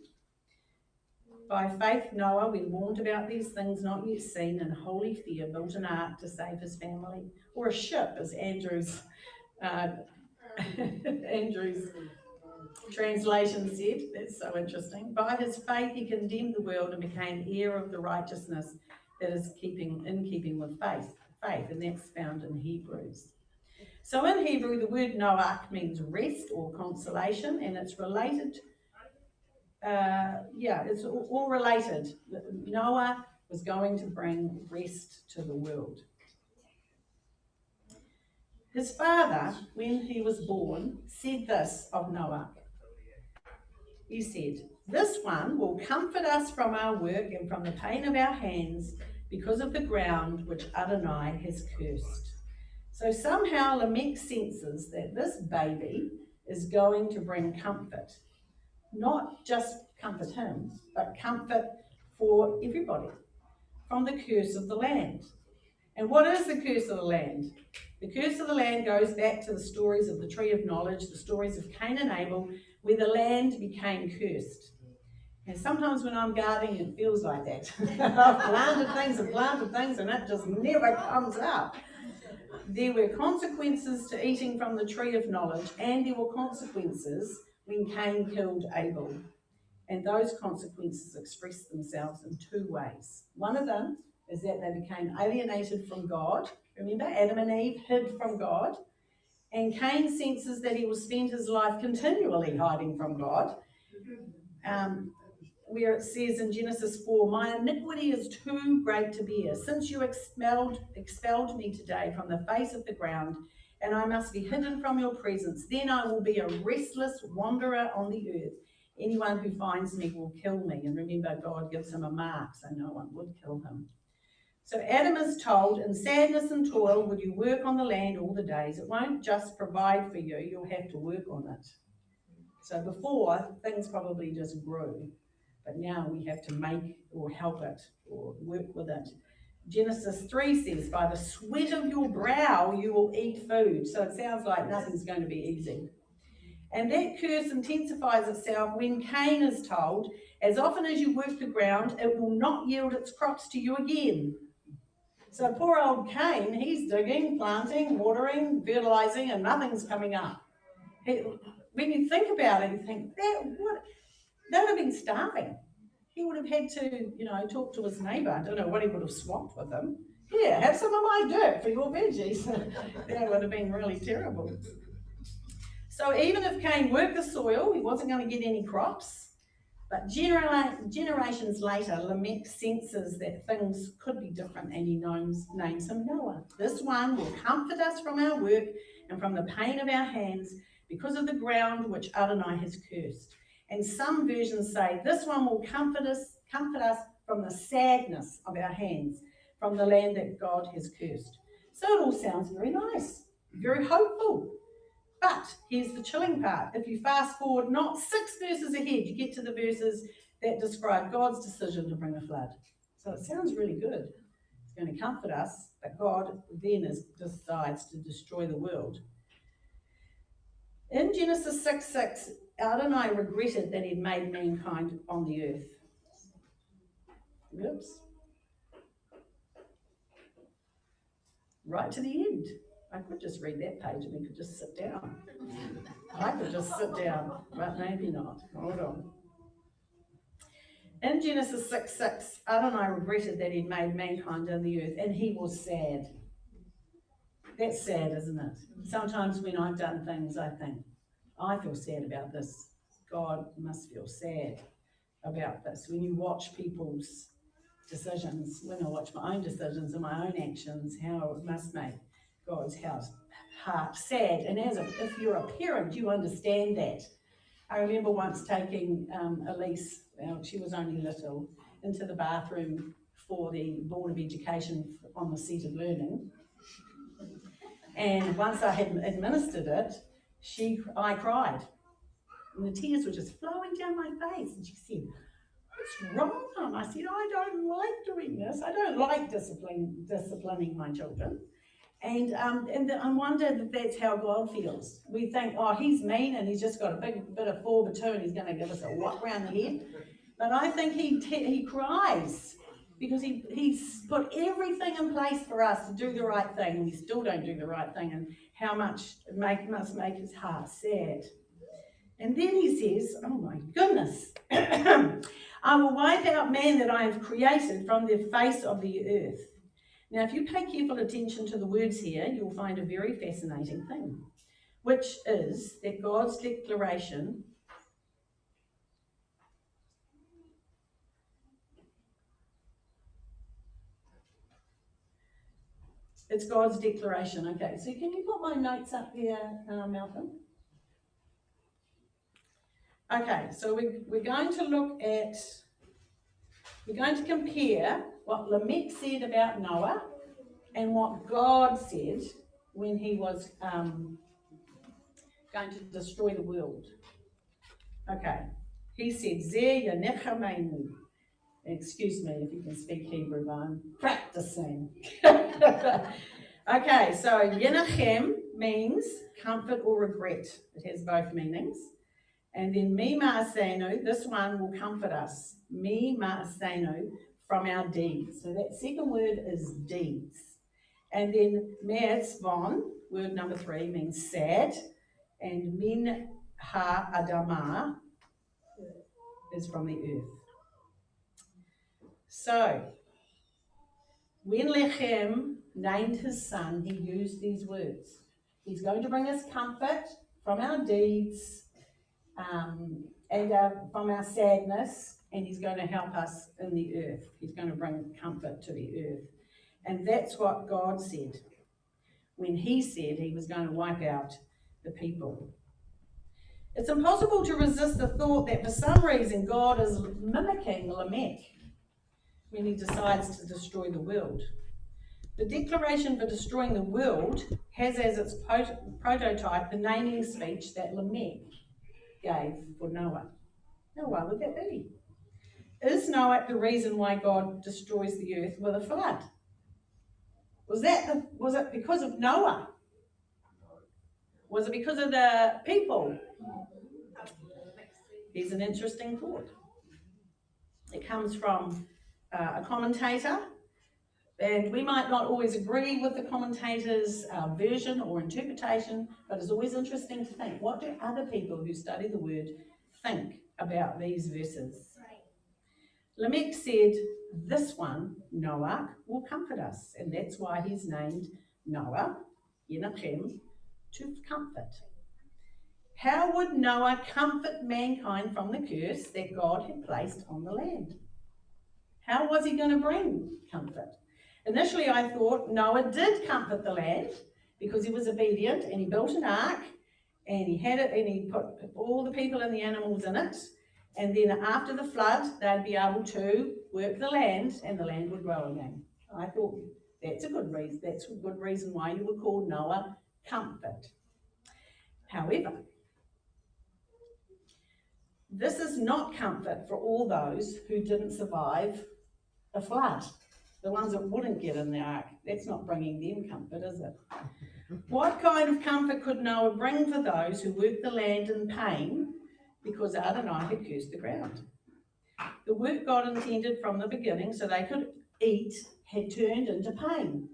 By faith, Noah, when warned about these things not yet seen, in holy fear, built an ark to save his family, or a ship, as Andrew's translation said. That's so interesting. By his faith, he condemned the world and became heir of the righteousness that is in keeping with faith, and that's found in Hebrews. So in Hebrew, the word Noach means rest or consolation, and it's related. It's all related. Noah was going to bring rest to the world. His father, when he was born, said this of Noah. He said, "This one will comfort us from our work and from the pain of our hands because of the ground which Adonai has cursed." So somehow Lamech senses that this baby is going to bring comfort. Not just comfort him, but comfort for everybody from the curse of the land. And what is the curse of the land? The curse of the land goes back to the stories of the tree of knowledge, the stories of Cain and Abel, where the land became cursed. And sometimes when I'm gardening, it feels like that. I've planted things, and it just never comes up. There were consequences to eating from the tree of knowledge, and there were consequences when Cain killed Abel. And those consequences expressed themselves in two ways. One of them is that they became alienated from God. Remember, Adam and Eve hid from God. And Cain senses that he will spend his life continually hiding from God. Where it says in Genesis 4, "My iniquity is too great to bear, since you expelled me today from the face of the ground, and I must be hidden from your presence. Then I will be a restless wanderer on the earth. Anyone who finds me will kill me." And remember, God gives him a mark, so no one would kill him. So Adam is told, "In sadness and toil will you work on the land all the days. It won't just provide for you, you'll have to work on it." So before, things probably just grew. But now we have to make or help it or work with it. Genesis 3 says, "By the sweat of your brow you will eat food." So it sounds like nothing's going to be easy. And that curse intensifies itself when Cain is told, "As often as you work the ground, it will not yield its crops to you again." So poor old Cain, he's digging, planting, watering, fertilizing, and nothing's coming up. When you think about it, you think, they would have been starving. He would have had to, talk to his neighbour. I don't know what he would have swapped with him. "Here, have some of my dirt for your veggies." That would have been really terrible. So even if Cain worked the soil, he wasn't going to get any crops. But generations later, Lamech senses that things could be different, and he names him Noah. "This one will comfort us from our work and from the pain of our hands because of the ground which Adonai has cursed." And some versions say, "This one will comfort us from the sadness of our hands, from the land that God has cursed. So it all sounds very nice, very hopeful. But here's the chilling part. If you fast forward not 6 verses ahead, you get to the verses that describe God's decision to bring a flood. So it sounds really good. It's going to comfort us, but God then decides to destroy the world. In Genesis 6:6, Adonai regretted that he'd made mankind on the earth. Oops. Right to the end. I could just read that page and we could just sit down. I could just sit down, but maybe not. Hold on. In Genesis 6:6, Adonai regretted that he'd made mankind on the earth, and he was sad. That's sad, isn't it? Sometimes when I've done things, I think, I feel sad about this. God must feel sad about this. When you watch people's decisions, when I watch my own decisions and my own actions, how it must make God's heart sad. And if you're a parent, you understand that. I remember once taking Elise, she was only little, into the bathroom for the Board of Education on the seat of learning. And once I had administered it, I cried. And the tears were just flowing down my face. And she said, "What's wrong, Mum?" I said, "I don't like doing this. I don't like disciplining my children." And I wonder if that's how God feels. We think, oh, he's mean and he's just got a big bit of 4x2 and he's going to give us a whack round the head. But I think he cries because he's put everything in place for us to do the right thing, and we still don't do the right thing, and how much it must make his heart sad. And then he says, oh my goodness, I will wipe out man that I have created from the face of the earth. Now, if you pay careful attention to the words here, you'll find a very fascinating thing, which is that God's declaration it's God's declaration. Okay, so can you put my notes up there, Malcolm? Okay, so we're going to compare what Lamech said about Noah and what God said when he was going to destroy the world. Okay, he said, Zeh Yenechameinu. Excuse me if you can speak Hebrew, but I'm practicing. Okay, so Yenachem means comfort or regret. It has both meanings. And then Mi Ma'asenu, this one will comfort us. Mi Ma'asenu, from our deeds. So that second word is deeds. And then Me'etzvon, word number 3, means sad. And Min Ha-Adamah is from the earth. So, when Lechem named his son, he used these words. He's going to bring us comfort from our deeds and from our sadness, and he's going to help us in the earth. He's going to bring comfort to the earth. And that's what God said when he said he was going to wipe out the people. It's impossible to resist the thought that for some reason God is mimicking Lamech when he decides to destroy the world. The declaration for destroying the world has as its prototype the naming speech that Lamech gave for Noah. Now, why would that be? Is Noah the reason why God destroys the earth with a flood? Was it because of Noah? Was it because of the people? Here's an interesting thought. It comes from a commentator, and we might not always agree with the commentator's version or interpretation, but it's always interesting to think, what do other people who study the word think about these verses? Lamech said, this one, Noach, will comfort us, and that's why he's named Noah, Yenachem, to comfort. How would Noah comfort mankind from the curse that God had placed on the land? How was he going to bring comfort? Initially, I thought Noah did comfort the land because he was obedient and he built an ark and he had it and he put all the people and the animals in it. And then after the flood, they'd be able to work the land, and the land would grow again. I thought that's a good reason. That's a good reason why you would call Noah comfort. However, this is not comfort for all those who didn't survive a flood. The ones that wouldn't get in the ark. That's not bringing them comfort, is it? What kind of comfort could Noah bring for those who worked the land in pain because Adonai had cursed the ground? The work God intended from the beginning so they could eat had turned into pain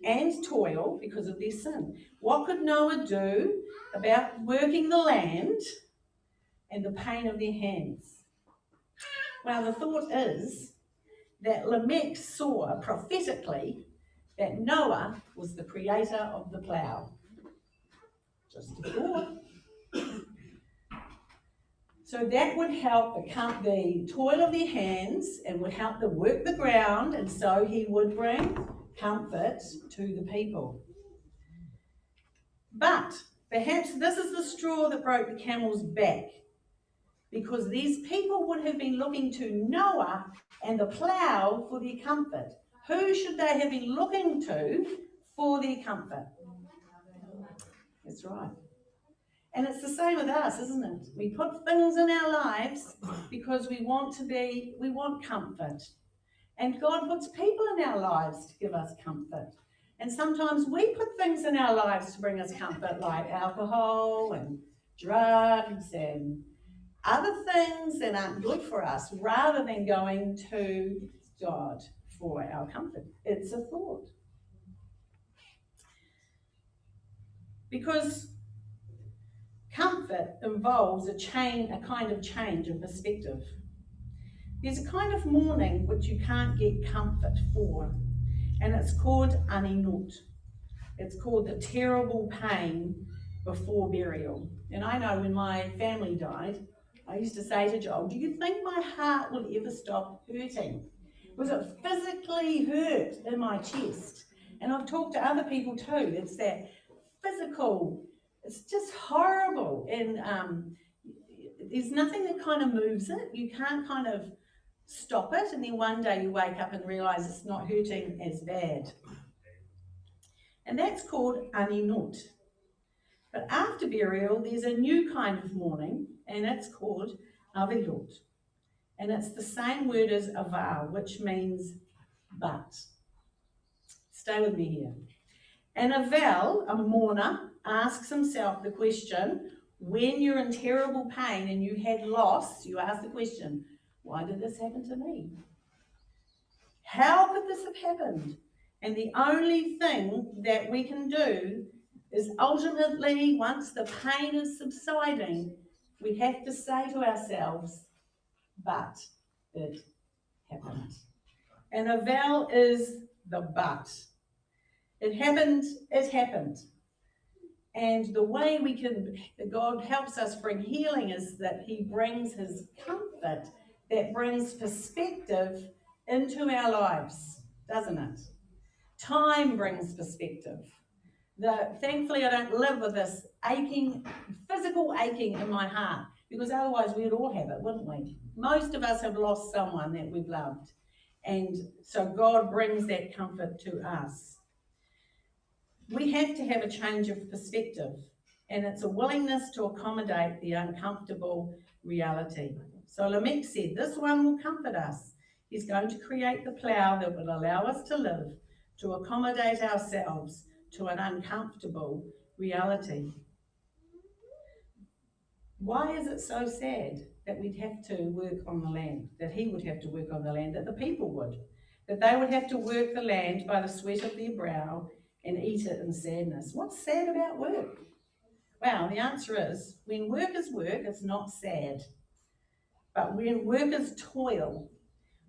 and toil because of their sin. What could Noah do about working the land and the pain of their hands? Well, the thought is that Lamech saw prophetically that Noah was the creator of the plough. Just a thought. So that would help the toil of their hands and would help them work the ground, and so he would bring comfort to the people. But perhaps this is the straw that broke the camel's back, because these people would have been looking to Noah and the plough for their comfort. Who should they have been looking to for their comfort? That's right. And it's the same with us, isn't it? We put things in our lives because we want comfort. And God puts people in our lives to give us comfort. And sometimes we put things in our lives to bring us comfort, like alcohol and drugs and other things that aren't good for us, rather than going to God for our comfort. It's a thought. Because comfort involves a kind of change in perspective. There's a kind of mourning which you can't get comfort for, and it's called aninut. It's called the terrible pain before burial. And I know when my family died, I used to say to Joel, do you think my heart will ever stop hurting? Because it physically hurt in my chest. And I've talked to other people too. It's that physical, it's just horrible. And there's nothing that kind of moves it. You can't kind of stop it. And then one day you wake up and realise it's not hurting as bad. And that's called aninut. But after burial, there's a new kind of mourning, and it's called avilut. And it's the same word as aval, which means but. Stay with me here. An aval, a mourner, asks himself the question, when you're in terrible pain and you had loss, you ask the question, why did this happen to me? How could this have happened? And the only thing that we can do is ultimately, once the pain is subsiding, we have to say to ourselves, but it happened. And aval is the but. It happened, it happened. And the way God helps us bring healing is that he brings his comfort that brings perspective into our lives, doesn't it? Time brings perspective. Thankfully, I don't live with this physical aching in my heart, because otherwise we'd all have it, wouldn't we? Most of us have lost someone that we've loved. And so God brings that comfort to us. We have to have a change of perspective, and it's a willingness to accommodate the uncomfortable reality. So Lamech said, this one will comfort us. He's going to create the plough that will allow us to live, to accommodate ourselves to an uncomfortable reality. Why is it so sad that we'd have to work on the land, that he would have to work on the land, that the people would, that they would have to work the land by the sweat of their brow and eat it in sadness? What's sad about work? Well, the answer is, when work is work, it's not sad. But when work is toil,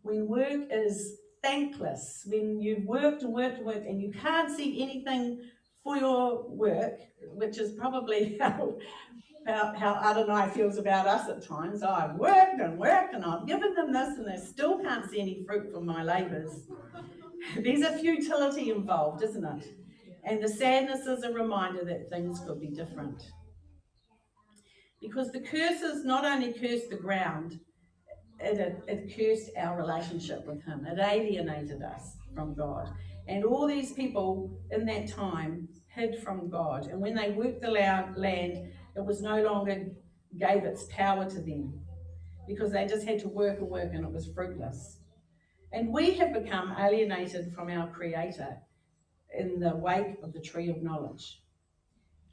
when work is thankless, when you've worked and worked and worked and you can't see anything for your work, which is probably how Adonai feels about us at times. I've worked and worked and I've given them this and they still can't see any fruit from my labours. There's a futility involved, isn't it? And the sadness is a reminder that things could be different. Because the curses not only curse the ground, it cursed our relationship with him. It alienated us from God. And all these people in that time hid from God. And when they worked the land, it was no longer gave its power to them, because they just had to work and it was fruitless. And we have become alienated from our Creator in the wake of the tree of knowledge.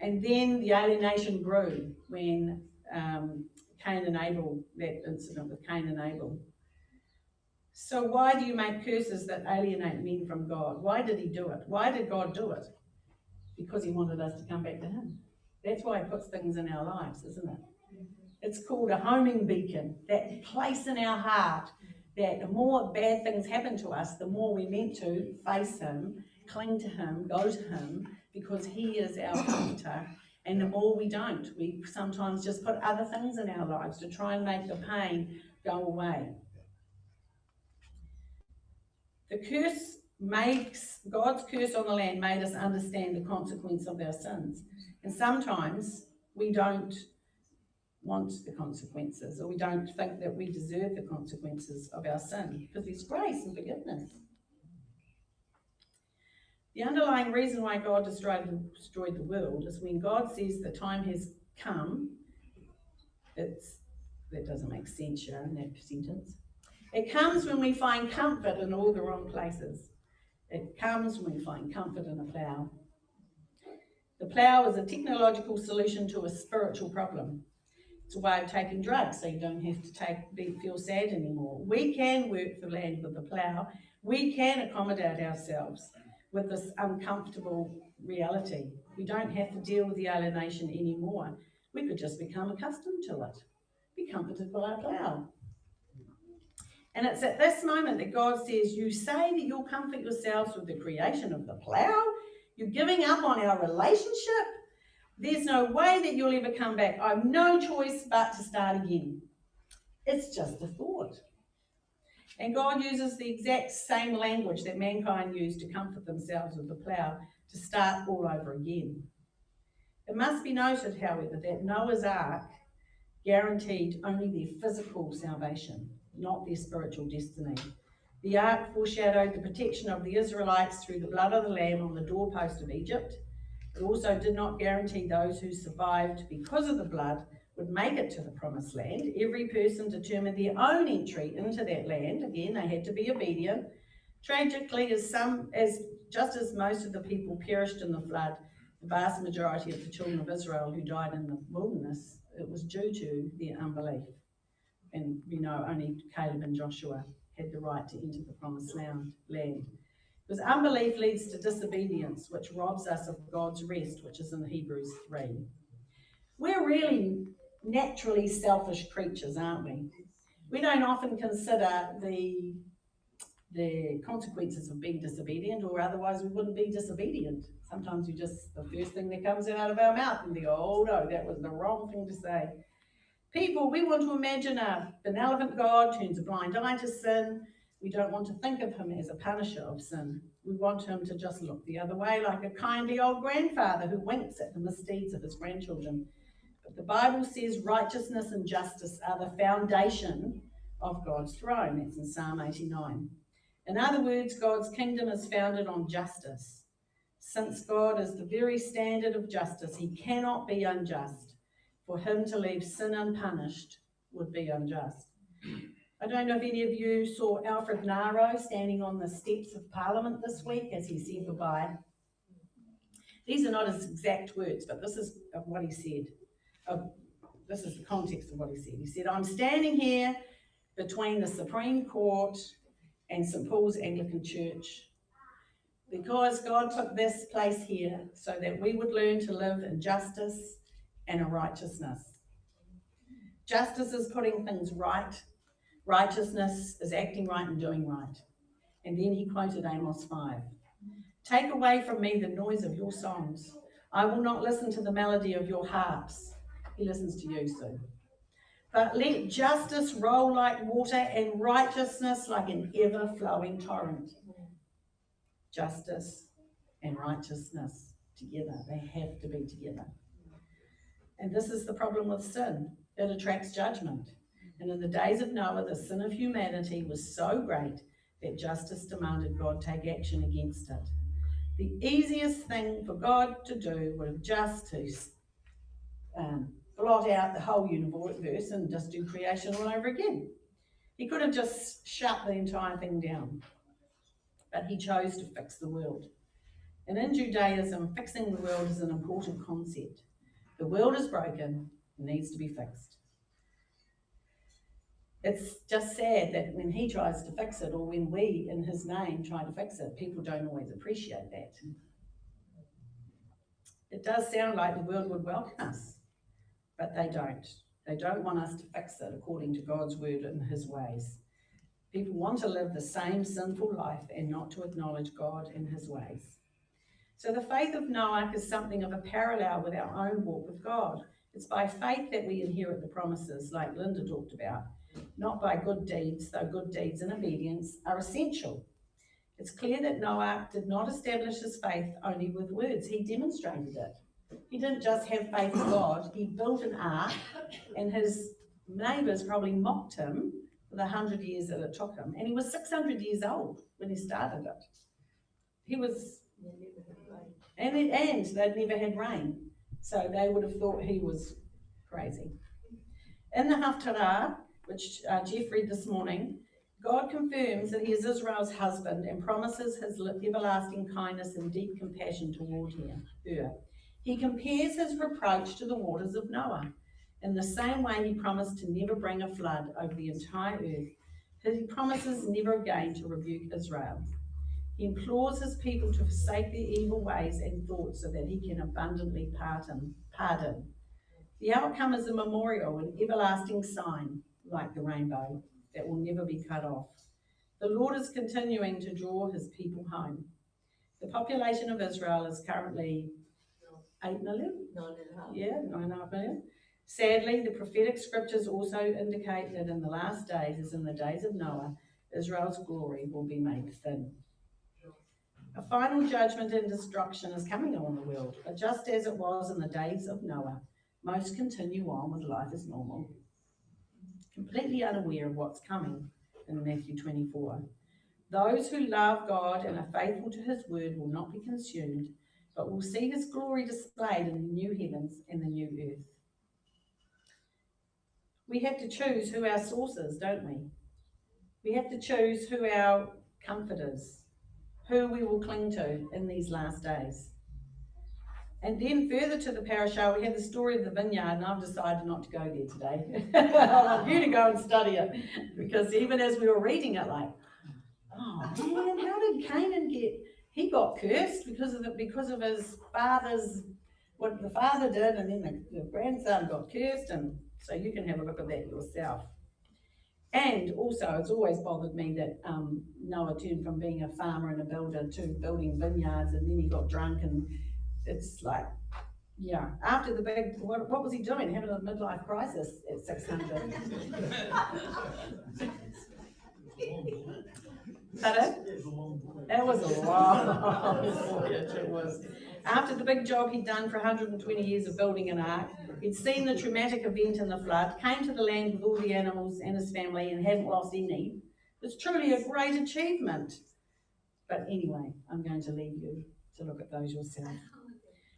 And then the alienation grew when Cain and Abel, that incident with Cain and Abel. So why do you make curses that alienate men from God? Why did he do it? Why did God do it? Because he wanted us to come back to him. That's why he puts things in our lives, isn't it? It's called a homing beacon, that place in our heart that the more bad things happen to us, the more we're meant to face him, cling to him, go to him, because he is our comforter. And the more we don't, we sometimes just put other things in our lives to try and make the pain go away. The curse makes, God's curse on the land made us understand the consequence of our sins. And sometimes we don't want the consequences, or we don't think that we deserve the consequences of our sin, because there's grace and forgiveness. The underlying reason why God destroyed the world is when God says the time has come. That doesn't make sense, Sharon, that sentence. It comes when we find comfort in all the wrong places. It comes when we find comfort in a plough. The plough is a technological solution to a spiritual problem. It's a way of taking drugs, so you don't have to feel sad anymore. We can work the land with the plough. We can accommodate ourselves with this uncomfortable reality. We don't have to deal with the alienation anymore. We could just become accustomed to it, be comforted by our plough. And it's at this moment that God says, you say that you'll comfort yourselves with the creation of the plough. You're giving up on our relationship. There's no way that you'll ever come back. I've no choice but to start again. It's just a thought. And God uses the exact same language that mankind used to comfort themselves with the plough to start all over again. It must be noted, however, that Noah's ark guaranteed only their physical salvation, not their spiritual destiny. The ark foreshadowed the protection of the Israelites through the blood of the Lamb on the doorpost of Egypt. It also did not guarantee those who survived because of the blood would make it to the promised land. Every person determined their own entry into that land. Again, they had to be obedient. Tragically, just as most of the people perished in the flood, the vast majority of the children of Israel who died in the wilderness, it was due to their unbelief. And we know only Caleb and Joshua had the right to enter the promised land. Because unbelief leads to disobedience, which robs us of God's rest, which is in Hebrews 3. We're really naturally selfish creatures, aren't we? We don't often consider the consequences of being disobedient, or otherwise we wouldn't be disobedient. Sometimes the first thing that comes out of our mouth and we go, oh no, that was the wrong thing to say. People, we want to imagine a benevolent God turns a blind eye to sin. We don't want to think of him as a punisher of sin. We want him to just look the other way, like a kindly old grandfather who winks at the misdeeds of his grandchildren. But the Bible says righteousness and justice are the foundation of God's throne. That's in Psalm 89. In other words, God's kingdom is founded on justice. Since God is the very standard of justice, he cannot be unjust. For him to leave sin unpunished would be unjust. I don't know if any of you saw Alfred Naro standing on the steps of Parliament this week as he said goodbye. These are not his exact words, but this is what he said. This is the context of what he said. He said, I'm standing here between the Supreme Court and St. Paul's Anglican Church because God put this place here so that we would learn to live in justice and in righteousness. Justice is putting things right. Righteousness is acting right and doing right. And then he quoted Amos 5. Take away from me the noise of your songs. I will not listen to the melody of your harps. He listens to you, Sue. But let justice roll like water and righteousness like an ever-flowing torrent. Justice and righteousness together. They have to be together. And this is the problem with sin. It attracts judgment. And in the days of Noah, the sin of humanity was so great that justice demanded God take action against it. The easiest thing for God to do would have just to blot out the whole universe and just do creation all over again. He could have just shut the entire thing down, but he chose to fix the world. And in Judaism, fixing the world is an important concept. The world is broken and needs to be fixed. It's just sad that when he tries to fix it, or when we, in his name, try to fix it, people don't always appreciate that. It does sound like the world would welcome us, but they don't. They don't want us to fix it according to God's word and his ways. People want to live the same sinful life and not to acknowledge God and his ways. So the faith of Noach is something of a parallel with our own walk with God. It's by faith that we inherit the promises, like Linda talked about, not by good deeds, though good deeds and obedience are essential. It's clear that Noach did not establish his faith only with words. He demonstrated it. He didn't just have faith in God. He built an ark, and his neighbours probably mocked him for the 100 years that it took him. And he was 600 years old when he started it. He was... And they'd never had rain, so they would have thought he was crazy. In the Haftarah, which Jeff read this morning, God confirms that he is Israel's husband and promises his everlasting kindness and deep compassion toward her. He compares his reproach to the waters of Noah. In the same way he promised to never bring a flood over the entire earth, he promises never again to rebuke Israel. He implores his people to forsake their evil ways and thoughts so that he can abundantly pardon. The outcome is a memorial, an everlasting sign, like the rainbow, that will never be cut off. The Lord is continuing to draw his people home. The population of Israel is currently 8 million? 9.5. Yeah, 9.5 million. Sadly, the prophetic scriptures also indicate that in the last days, as in the days of Noah, Israel's glory will be made thin. A final judgment and destruction is coming on the world, but just as it was in the days of Noah, most continue on with life as normal, completely unaware of what's coming in Matthew 24. Those who love God and are faithful to his word will not be consumed, but will see his glory displayed in the new heavens and the new earth. We have to choose who our source is, don't we? We have to choose who our comfort is, who we will cling to in these last days. And then further to the Parashah, we have the story of the vineyard, and I've decided not to go there today. I want you to go and study it, because even as we were reading it, like, oh man, how did Canaan get? He got cursed because of his father's, what the father did, and then the grandson got cursed, and so you can have a look at that yourself. And also, it's always bothered me that Noah turned from being a farmer and a builder to building vineyards, and then he got drunk, and it's like, yeah, after the big, what was he doing? Having a midlife crisis at 600. That was a long voyage, it was. After the big job he'd done for 120 years of building an ark, he'd seen the traumatic event in the flood, came to the land with all the animals and his family and hadn't lost any. It's truly a great achievement. But anyway, I'm going to leave you to look at those yourself.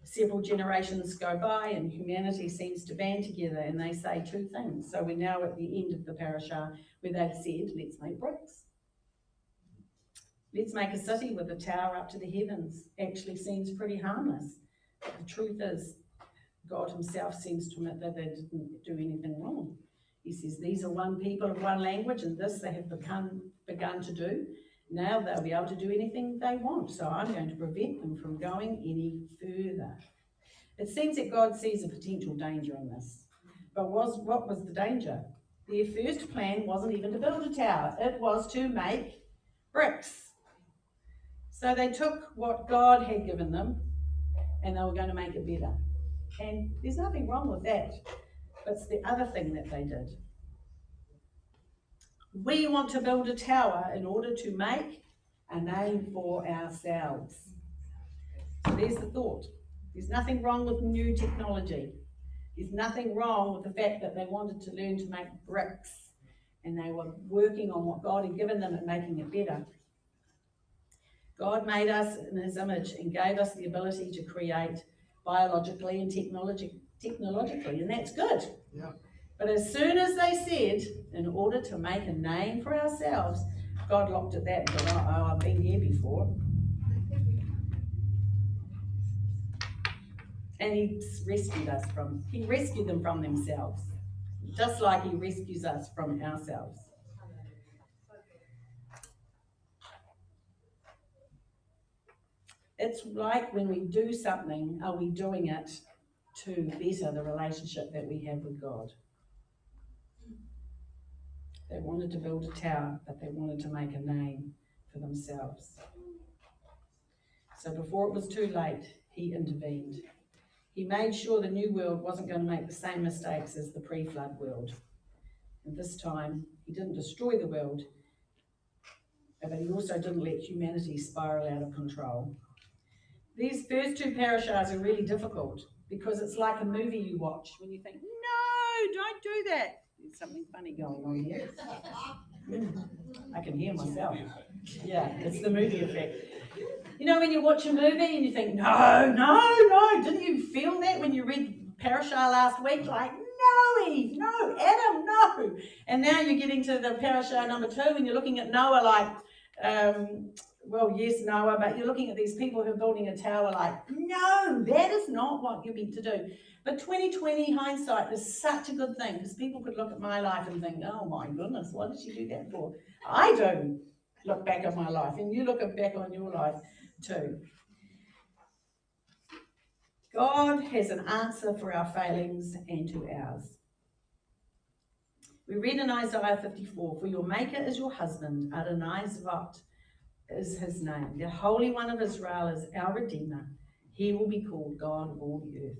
Several generations go by and humanity seems to band together, and they say two things. So we're now at the end of the Parashah where they've said, let's make bricks. Let's make a city with a tower up to the heavens. Actually seems pretty harmless. But the truth is, God himself seems to admit that they didn't do anything wrong. He says, these are one people of one language, and this they have begun to do. Now they'll be able to do anything they want, so I'm going to prevent them from going any further. It seems that God sees a potential danger in this. But what was the danger? Their first plan wasn't even to build a tower. It was to make bricks. So they took what God had given them, and they were going to make it better. And there's nothing wrong with that. But it's the other thing that they did. We want to build a tower in order to make a name for ourselves. So there's the thought. There's nothing wrong with new technology. There's nothing wrong with the fact that they wanted to learn to make bricks. and they were working on what God had given them and making it better. God made us in his image and gave us the ability to create biologically and technologically, and that's good. Yeah. But as soon as they said, in order to make a name for ourselves, God looked at that and thought, oh, I've been here before. And he rescued them from themselves, just like he rescues us from ourselves. It's like when we do something, are we doing it to better the relationship that we have with God? They wanted to build a tower, but they wanted to make a name for themselves. So before it was too late, he intervened. He made sure the new world wasn't going to make the same mistakes as the pre-flood world. And this time, he didn't destroy the world, but he also didn't let humanity spiral out of control. These first two parashahs are really difficult because it's like a movie you watch when you think, no, don't do that. There's something funny going on here. I can hear myself. Yeah, it's the movie effect. You know, when you watch a movie and you think, no, didn't you feel that when you read Parashah last week? Like, no, Eve, no, Adam, no. And now you're getting to the Parashah number 2 and you're looking at Noah like, well, yes, Noah, but you're looking at these people who are building a tower like, no, that is not what you're meant to do. But 2020 hindsight is such a good thing because people could look at my life and think, oh my goodness, what did she do that for? I do look back at my life and you look back on your life too. God has an answer for our failings and to ours. We read in Isaiah 54, for your maker is your husband, Adonai Zvat is his name. The Holy One of Israel is our Redeemer. He will be called God of all the earth.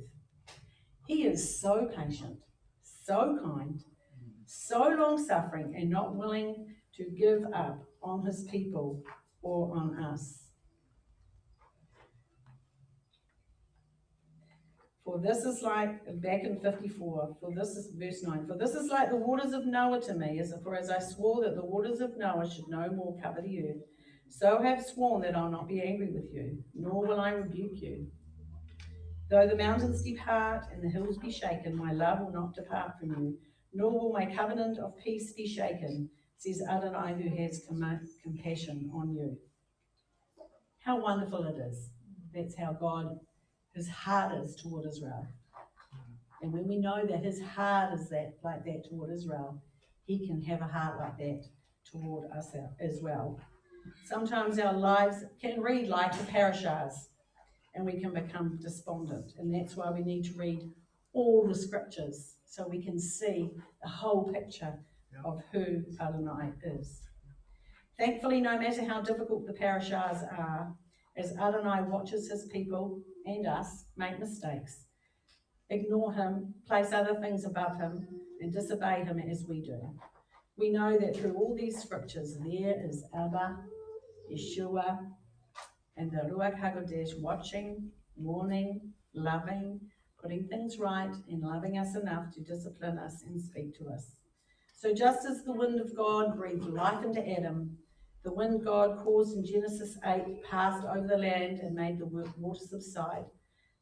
He is so patient, so kind, so long-suffering, and not willing to give up on his people or on us. For this is like, back in 54, for this is verse 9, for this is like the waters of Noah to me, for as I swore that the waters of Noah should no more cover the earth, so I have sworn that I'll not be angry with you, nor will I rebuke you. Though the mountains depart and the hills be shaken, my love will not depart from you, nor will my covenant of peace be shaken, says Adonai, who has compassion on you. How wonderful it is. That's how God, his heart is toward Israel. And when we know that his heart is like that toward Israel, he can have a heart like that toward us as well. Sometimes our lives can read like the parashahs and we can become despondent. And that's why we need to read all the scriptures so we can see the whole picture of who Adonai is. Thankfully, no matter how difficult the parashahs are, as Adonai watches his people and us make mistakes, ignore him, place other things above him, and disobey him as we do, we know that through all these scriptures there is Abba, Yeshua, and the Ruach HaKodesh watching, warning, loving, putting things right, and loving us enough to discipline us and speak to us. So just as the wind of God breathed life into Adam, the wind God caused in Genesis 8 passed over the land and made the water subside.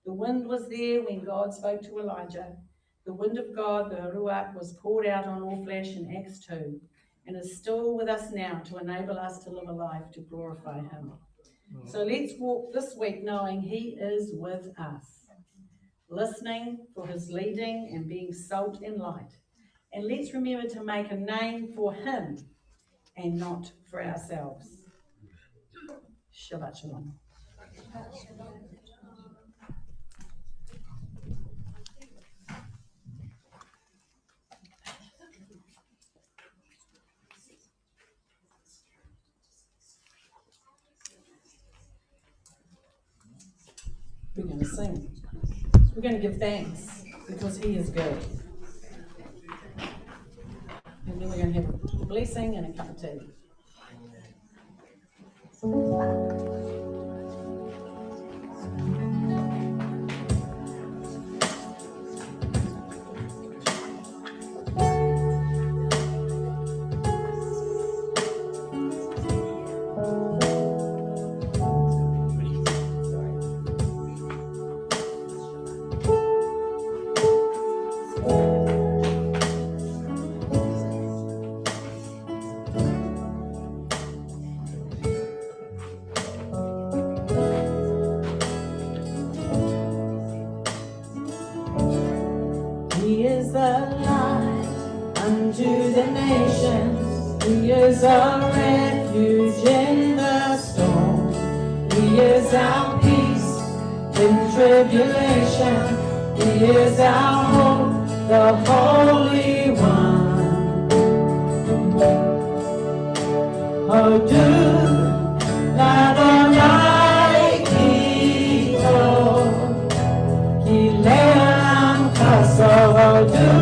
The wind was there when God spoke to Elijah. The wind of God, the Ruach, was poured out on all flesh in Acts 2 and is still with us now to enable us to live a life to glorify him. So let's walk this week knowing he is with us, listening for his leading and being salt and light. And let's remember to make a name for him and not for ourselves. Shabbat Shalom. We're going to sing. We're going to give thanks because he is good. And then we're going to have a blessing and a cup of tea. is the light unto the nations. He is a refuge in the storm. He is our peace in tribulation. He is our hope, the Holy One. Hodu l'Adonai Kito, Ki le'am chaso. Hodu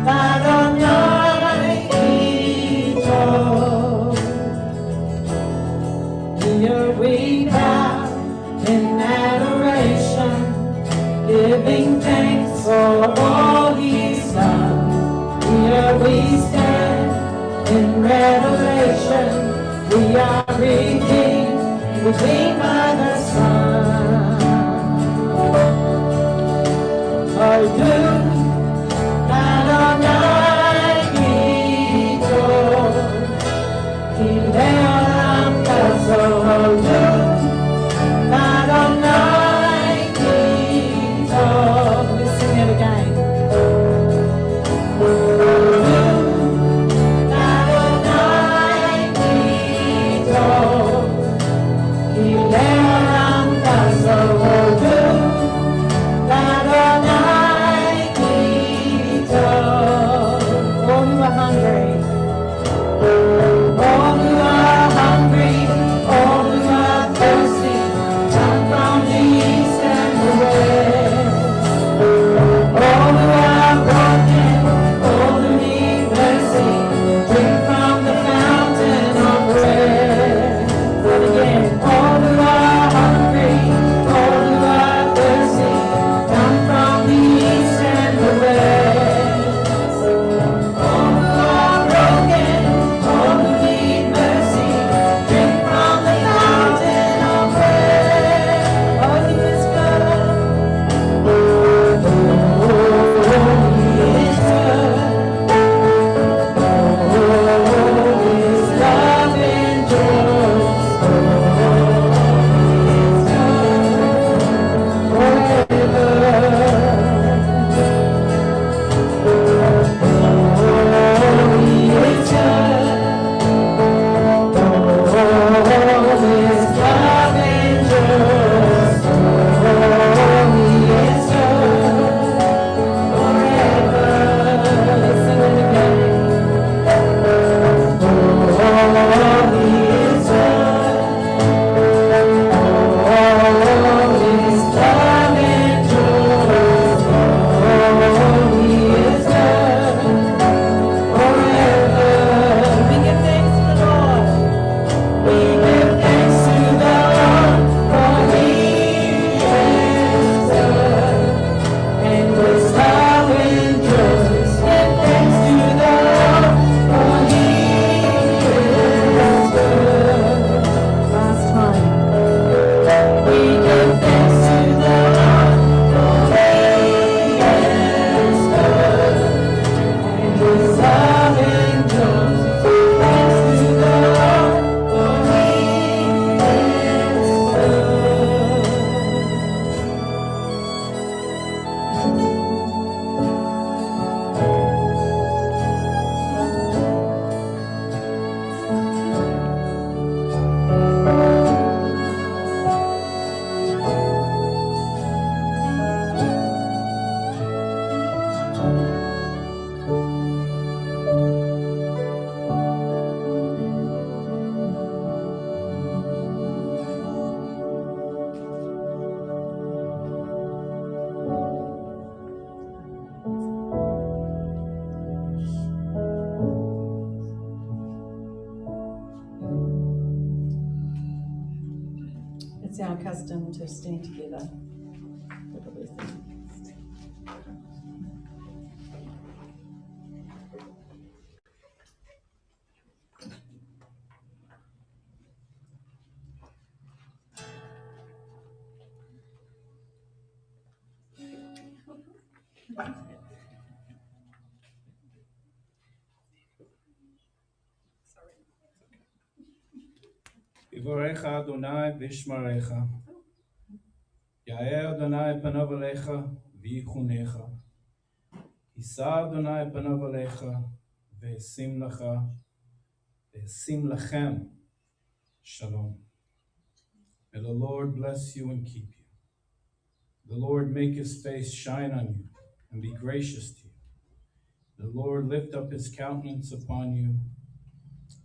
l'Adonai Kito. Here we bow in adoration, giving thanks for all He's done. Here we stand in revelation. We are redeemed by the Son. Hodu l'Adonai Kito, Ki le'olam chaso. Hodu l'Adonai Kito. Let's sing it again. It's our custom to stand together with a blessing. יברך אדוני וישמרך. יאר אדוני פניו אליך ויחונך. יישא אדוני פניו עליך, וישים לך, וישים לכם shalom. May the Lord bless you and keep you. The Lord make his face shine on you and be gracious to you. The Lord lift up his countenance upon you.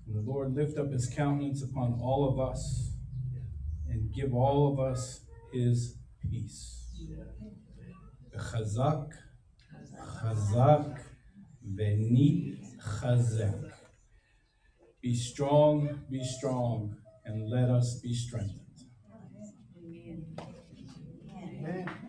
And the Lord lift up his countenance upon all of us and give all of us his peace. Chazak, chazak, v'nit chazek. Be strong, and let us be strengthened. Amen.